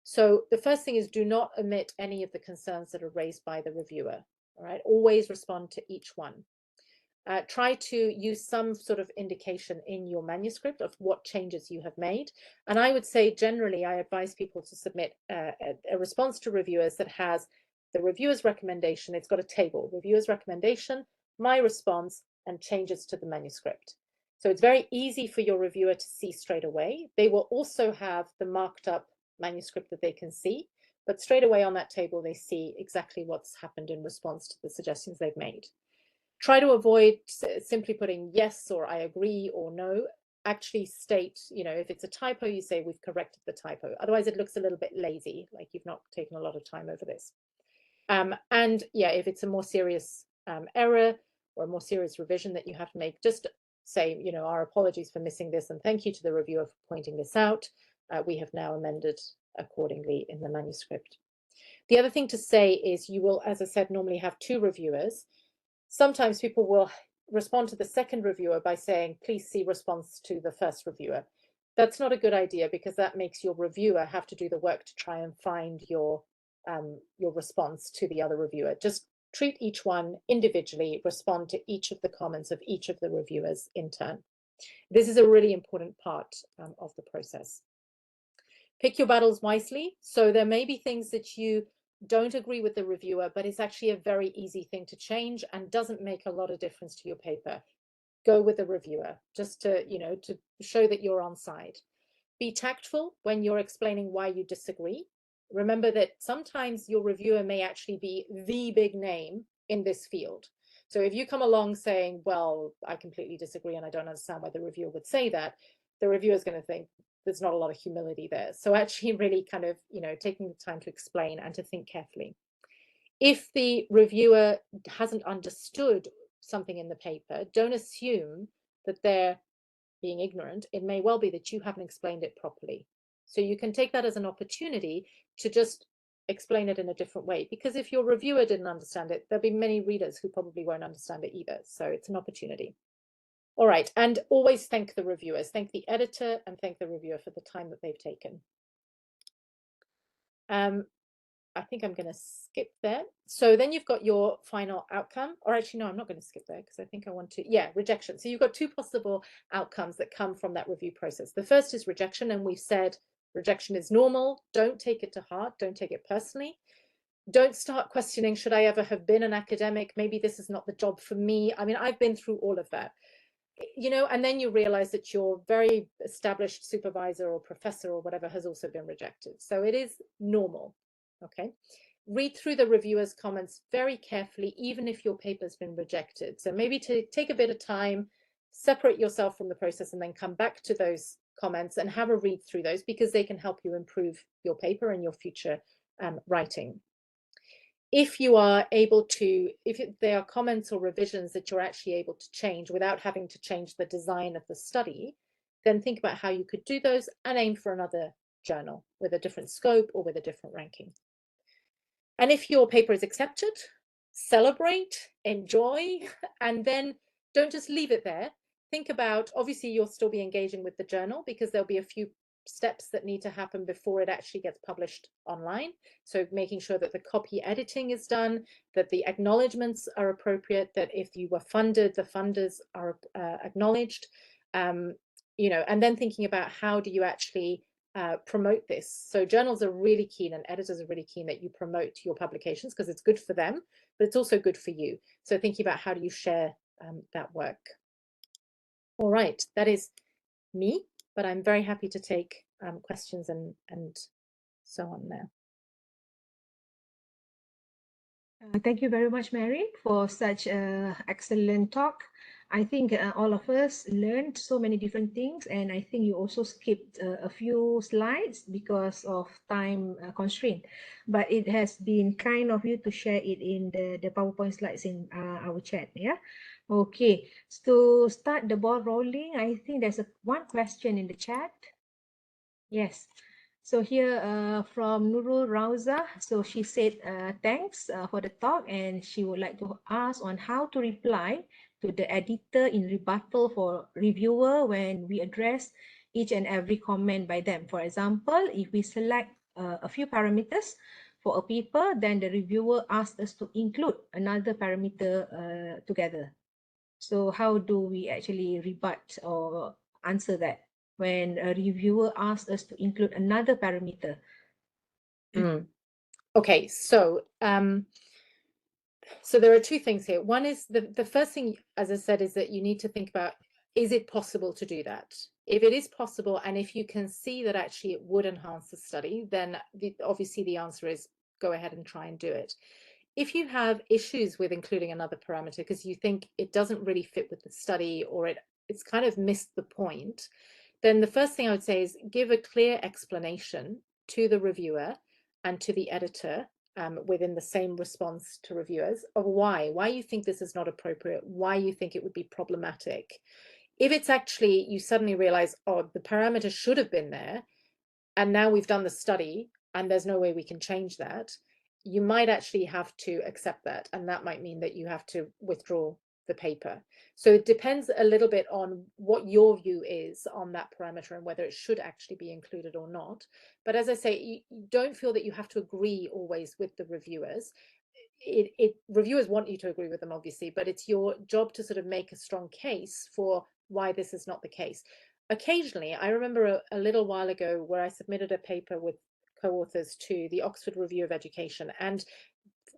So the first thing is, do not omit any of the concerns that are raised by the reviewer. All right, always respond to each one. Try to use some sort of indication in your manuscript of what changes you have made. And I would say generally, I advise people to submit a response to reviewers that has the reviewer's recommendation. It's got a table, reviewer's recommendation, my response, and changes to the manuscript. So it's very easy for your reviewer to see straight away. They will also have the marked up manuscript that they can see, but straight away on that table, they see exactly what's happened in response to the suggestions they've made. Try to avoid simply putting yes or I agree or no. Actually state, if it's a typo, you say we've corrected the typo. Otherwise, it looks a little bit lazy, like you've not taken a lot of time over this. And yeah, if it's a more serious error or a more serious revision that you have to make, just say, you know, our apologies for missing this and thank you to the reviewer for pointing this out. We have now amended accordingly in the manuscript. The other thing to say is you will, as I said, normally have 2 reviewers. Sometimes people will respond to the second reviewer by saying, please see response to the first reviewer. That's not a good idea because that makes your reviewer have to do the work to try and find your response to the other reviewer. Just treat each one individually, respond to each of the comments of each of the reviewers in turn. This is a really important part of the process. Pick your battles wisely. So there may be things that you don't agree with the reviewer, but it's actually a very easy thing to change and doesn't make a lot of difference to your paper. Go with the reviewer just to, you know, to show that you're on side. Be tactful when you're explaining why you disagree. Remember that sometimes your reviewer may actually be the big name in this field. So if you come along saying, well, I completely disagree and I don't understand why the reviewer would say that, the reviewer is going to think there's not a lot of humility there. So actually really kind of, you know, taking the time to explain and to think carefully. If the reviewer hasn't understood something in the paper, don't assume that they're being ignorant. It may well be that you haven't explained it properly. So you can take that as an opportunity to just explain it in a different way, because if your reviewer didn't understand it, there'll be many readers who probably won't understand it either. So it's an opportunity. All right, and always thank the reviewers, thank the editor and thank the reviewer for the time that they've taken. I think I'm going to skip there. So then you've got your final outcome, or actually, no, I'm not going to skip there because I think I want to, yeah, rejection. So you've got 2 possible outcomes that come from that review process. The first is rejection, and we've said rejection is normal. Don't take it to heart. Don't take it personally. Don't start questioning, should I ever have been an academic? Maybe this is not the job for me. I mean, I've been through all of that. You know, and then you realize that your very established supervisor or professor or whatever has also been rejected. So it is normal. Okay, read through the reviewer's comments very carefully, even if your paper's been rejected. So maybe to take a bit of time, separate yourself from the process and then come back to those comments and have a read through those, because they can help you improve your paper and your future writing. If you are able to, if there are comments or revisions that you're actually able to change without having to change the design of the study, then think about how you could do those and aim for another journal with a different scope or with a different ranking. And if your paper is accepted, celebrate, enjoy, and then don't just leave it there. Think about, obviously you'll still be engaging with the journal because there'll be a few steps that need to happen before it actually gets published online. So making sure that the copy editing is done, that the acknowledgements are appropriate, that if you were funded, the funders are acknowledged, you know, and then thinking about how do you actually promote this. So journals are really keen and editors are really keen that you promote your publications because it's good for them, but it's also good for you. So thinking about how do you share that work. All right, that is me, but I'm very happy to take questions and so on now. Thank you very much, Mary, for such an excellent talk. I think all of us learned so many different things, and I think you also skipped a few slides because of time constraint. But it has been kind of you to share it in the PowerPoint slides in our chat, yeah? Okay, so to start the ball rolling, I think there's one question in the chat. Yes. So here from Nurul Rauza, so she said thanks for the talk, and she would like to ask on how to reply to the editor in rebuttal for reviewer when we address each and every comment by them. For example, if we select a few parameters for a paper, then the reviewer asks us to include another parameter together. So how do we actually rebut or answer that when a reviewer asks us to include another parameter? Okay, so so there are 2 things here. One is the first thing, as I said, is that you need to think about, is it possible to do that? If it is possible, and if you can see that actually it would enhance the study, then obviously the answer is go ahead and try and do it. If you have issues with including another parameter because you think it doesn't really fit with the study or it's kind of missed the point, then the first thing I would say is give a clear explanation to the reviewer and to the editor within the same response to reviewers of why you think this is not appropriate, why you think it would be problematic. If it's actually, you suddenly realize, oh, the parameter should have been there, and now we've done the study and there's no way we can change that, you might actually have to accept that. And that might mean that you have to withdraw the paper. So it depends a little bit on what your view is on that parameter and whether it should actually be included or not. But as I say, you don't feel that you have to agree always with the reviewers. Reviewers want you to agree with them, obviously, but it's your job to sort of make a strong case for why this is not the case. Occasionally, I remember a little while ago where I submitted a paper with co-authors to the Oxford Review of Education, and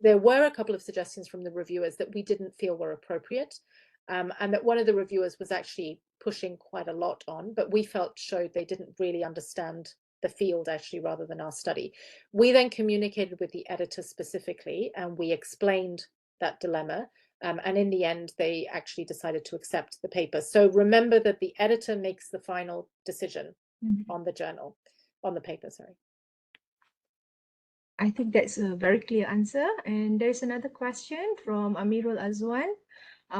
there were a couple of suggestions from the reviewers that we didn't feel were appropriate, and that one of the reviewers was actually pushing quite a lot on, but we felt showed they didn't really understand the field actually rather than our study. We then communicated with the editor specifically, and we explained that dilemma. And in the end, they actually decided to accept the paper. So remember that the editor makes the final decision on the journal, on the paper, sorry. I think that's a very clear answer. And there's another question from Amirul Azwan.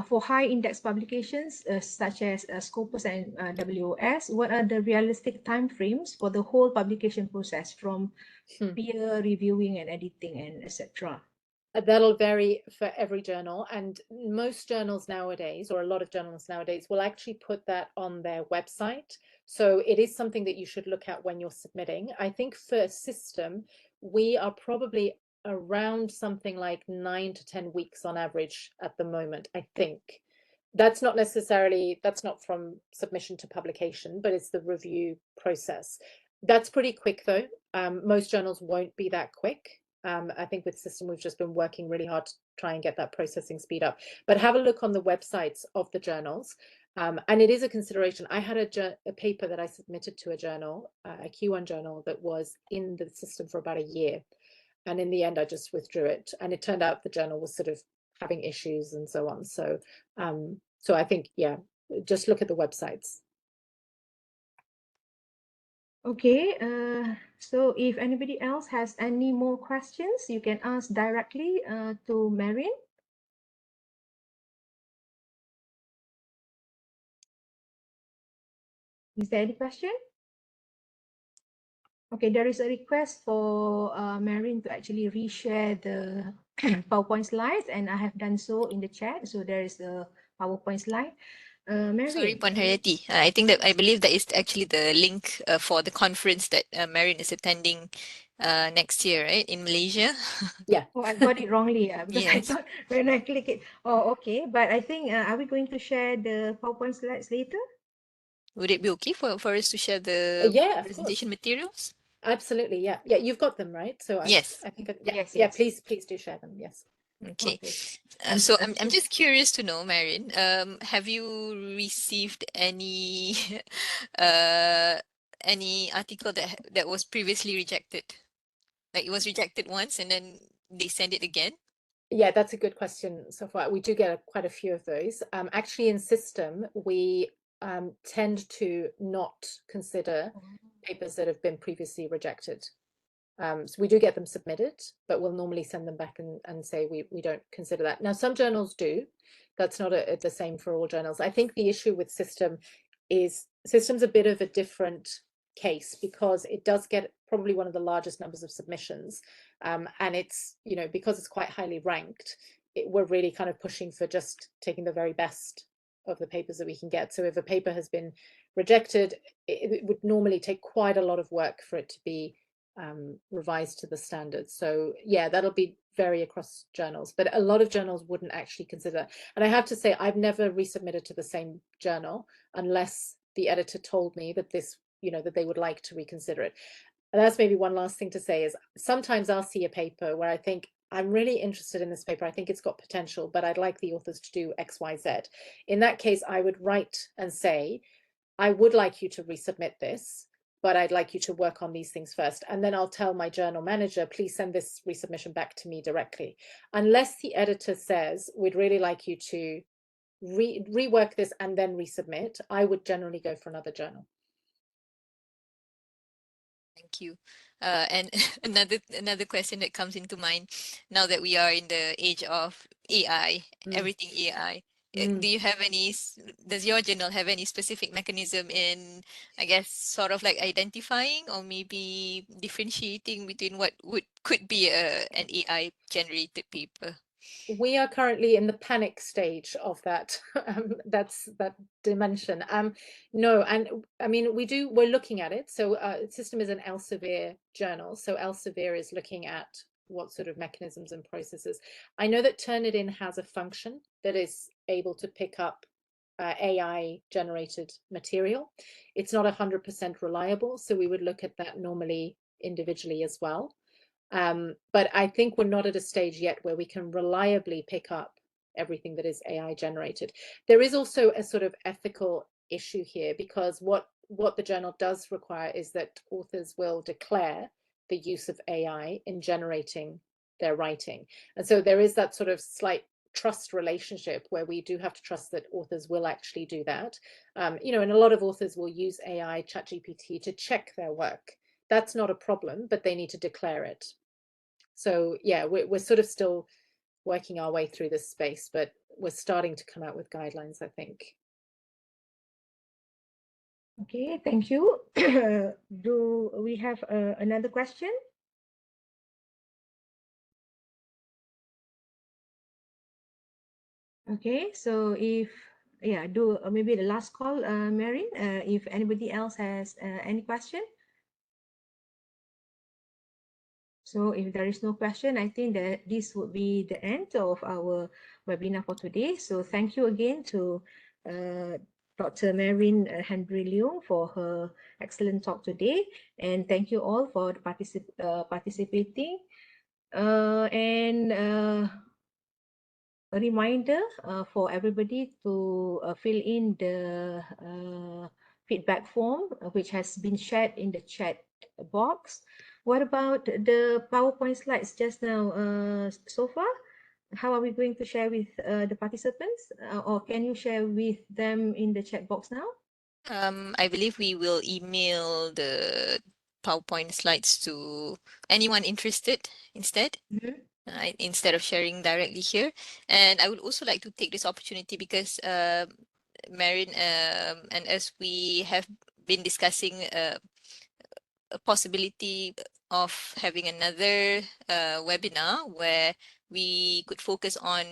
For high index publications such as Scopus and WOS, what are the realistic timeframes for the whole publication process from peer reviewing and editing and etc.? That'll vary for every journal, and most journals nowadays, or a lot of journals nowadays, will actually put that on their website. So it is something that you should look at when you're submitting. I think for system, we are probably around something like 9 to 10 weeks on average at the moment, I think. That's not necessarily, that's not from submission to publication, but it's the review process. That's pretty quick though. Most journals won't be that quick. I think with system, we've just been working really hard to try and get that processing speed up. But have a look on the websites of the journals. And it is a consideration. I had a paper that I submitted to a journal, a Q1 journal, that was in the system for about a year. And in the end, I just withdrew it. And it turned out the journal was sort of having issues and so on. So, so I think, yeah, just look at the websites. Okay, so if anybody else has any more questions, you can ask directly to Marin. Is there any question? Okay, there is a request for Marin to actually reshare the PowerPoint slides, and I have done so in the chat. So there is a PowerPoint slide. Marin. Sorry, Puan Haryati. I believe that is actually the link for the conference that Marin is attending next year, right, in Malaysia. Yeah. Oh, I got it wrongly because I Yes. thought when I click it. Oh, okay. But I think, are we going to share the PowerPoint slides later? Would it be okay for us to share the Yeah, of presentation course. materials? Absolutely, yeah. Yeah, you've got them, right? So Yes. I think, Yes, yeah, yes. please do share them, yes. Okay. Okay. So I'm just curious to know, Marin, have you received any any article that was previously rejected? Like it was rejected once and then they send it again? Yeah, that's a good question so far. We do get quite a few of those. Actually, in system, we tend to not consider papers that have been previously rejected. So we do get them submitted, but we'll normally send them back and say we don't consider that. Now, some journals do. That's not the same for all journals. I think the issue with system's a bit of a different case because it does get probably one of the largest numbers of submissions. And it's, because it's quite highly ranked, we're really kind of pushing for just taking the very best of the papers that we can get. So if a paper has been rejected, it would normally take quite a lot of work for it to be revised to the standards. So yeah, that'll be vary across journals, but a lot of journals wouldn't actually consider. And I have to say, I've never resubmitted to the same journal unless the editor told me that this, that they would like to reconsider it. And that's maybe one last thing to say is sometimes I'll see a paper where I think I'm really interested in this paper. I think it's got potential, but I'd like the authors to do X, Y, Z. In that case, I would write and say, I would like you to resubmit this, but I'd like you to work on these things first. And then I'll tell my journal manager, please send this resubmission back to me directly. Unless the editor says, we'd really like you to rework this and then resubmit, I would generally go for another journal. Thank you. And another question that comes into mind now that we are in the age of AI, everything AI. do you have any, does your journal have any specific mechanism in, I guess, sort of like identifying or maybe differentiating between what could be an AI generated paper? We are currently in the panic stage of that. That's that dimension. No, and I mean we're looking at it. So System is an Elsevier journal. So Elsevier is looking at what sort of mechanisms and processes. I know that Turnitin has a function that is able to pick up AI generated material. It's not 100% reliable, so we would look at that normally individually as well. But I think we're not at a stage yet where we can reliably pick up everything that is AI generated. There is also a sort of ethical issue here, because what the journal does require is that authors will declare the use of AI in generating their writing. And so there is that sort of slight trust relationship where we do have to trust that authors will actually do that. You know, and a lot of authors will use AI, ChatGPT, to check their work. That's not a problem, but they need to declare it. So yeah, we're sort of still working our way through this space, but we're starting to come out with guidelines, I think. Okay, thank you. Do we have another question? Okay, so if, yeah, do maybe the last call, Marin, if anybody else has any question. So if there is no question, I think that this would be the end of our webinar for today. So thank you again to Dr. Marin Henry Leung for her excellent talk today. And thank you all for participating. And a reminder for everybody to fill in the feedback form, which has been shared in the chat box. What about the PowerPoint slides just now, so far? How are we going to share with the participants? Or can you share with them in the chat box now? I believe we will email the PowerPoint slides to anyone interested instead. Instead of sharing directly here. And I would also like to take this opportunity because Marin and as we have been discussing a possibility of having another webinar where we could focus on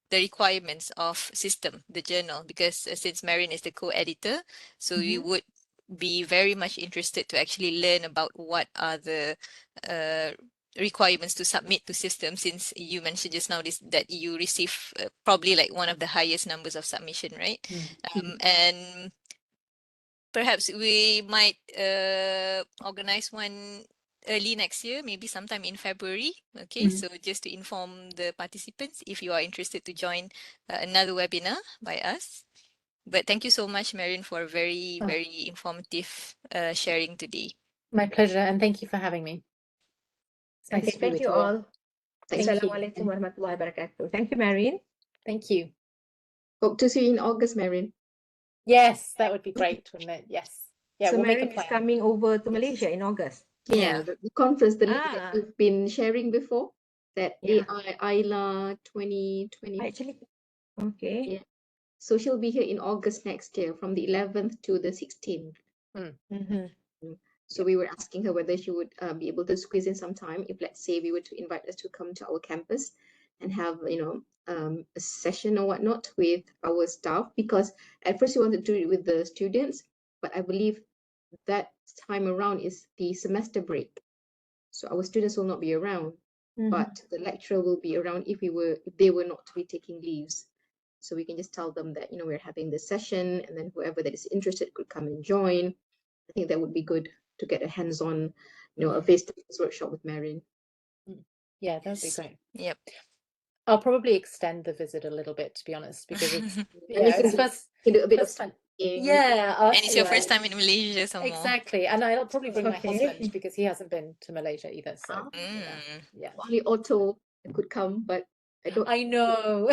the requirements of System, the journal, because since Marin is the co-editor, so we would be very much interested to actually learn about what are the requirements to submit to System, since you mentioned just now that you receive probably like one of the highest numbers of submission, right? And perhaps we might organize one early next year, maybe sometime in February. Okay, so just to inform the participants if you are interested to join another webinar by us. But thank you so much, Marin, for a very, very informative sharing today. My pleasure, and thank you for having me. It's nice to be Thank with you all. Assalamualaikum warahmatullahi wabarakatuh. Thank you, Marin. Thank you. Hope to see you in August, Marin. Yes, that would be great, wouldn't it? Yes. Yeah, so we'll Marin make a plan. is coming over to Malaysia in August. Yeah, the conference, the link that Ah. you've been sharing before, that Yeah. AI ILA 2020. Actually, okay. Yeah. So she'll be here in August next year from the 11th to the 16th. So we were asking her whether she would be able to squeeze in some time if, let's say, we were to invite us to come to our campus and have, you know, a session or whatnot with our staff, because at first we wanted to do it with the students, but I believe that time around is the semester break. So our students will not be around, but the lecturer will be around if they were not to be taking leaves. So we can just tell them that, you know, we're having this session, and then whoever that is interested could come and join. I think that would be good to get a hands-on, you know, a face-to-face workshop with Marin. Yeah, that would be great. Yep. I'll probably extend the visit a little bit, to be honest, because it's it's first do a bit of time. studying. Yeah, and it's your first time in Malaysia, some more. Exactly, and I'll probably bring my Okay. husband because he hasn't been to Malaysia either. So yeah. Only Otto could come, but I don't. I know.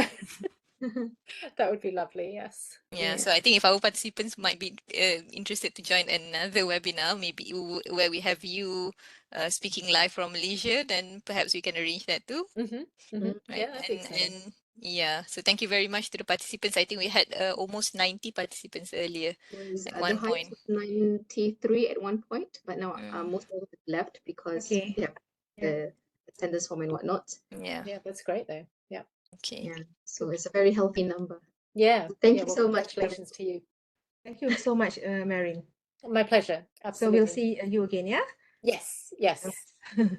That would be lovely. Yes. Yeah, so I think if our participants might be interested to join another webinar, maybe where we have you speaking live from Malaysia, then perhaps we can arrange that too. Right? Yeah, that'd be exciting. And Yeah, so thank you very much to the participants. I think we had almost 90 participants earlier Was, at the one highest point. was 93 at one point, but now Mm. most of them have left because Okay. they have the attendance form and whatnot. Yeah, Yeah, that's great though. Yeah. okay. Yeah, so it's a very healthy number. Yeah. Thank yeah, you well, so much. congratulations to you. Thank you so much, Marin. My pleasure. So Absolutely. we'll see you again, yeah? Yes, yes.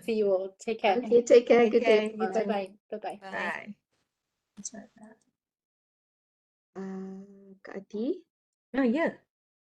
See you all. Take care. Okay, take care. Take Good care. day. You too. Bye-bye. Bye-bye. Bye. Bye. Kak Ati. Oh, yeah.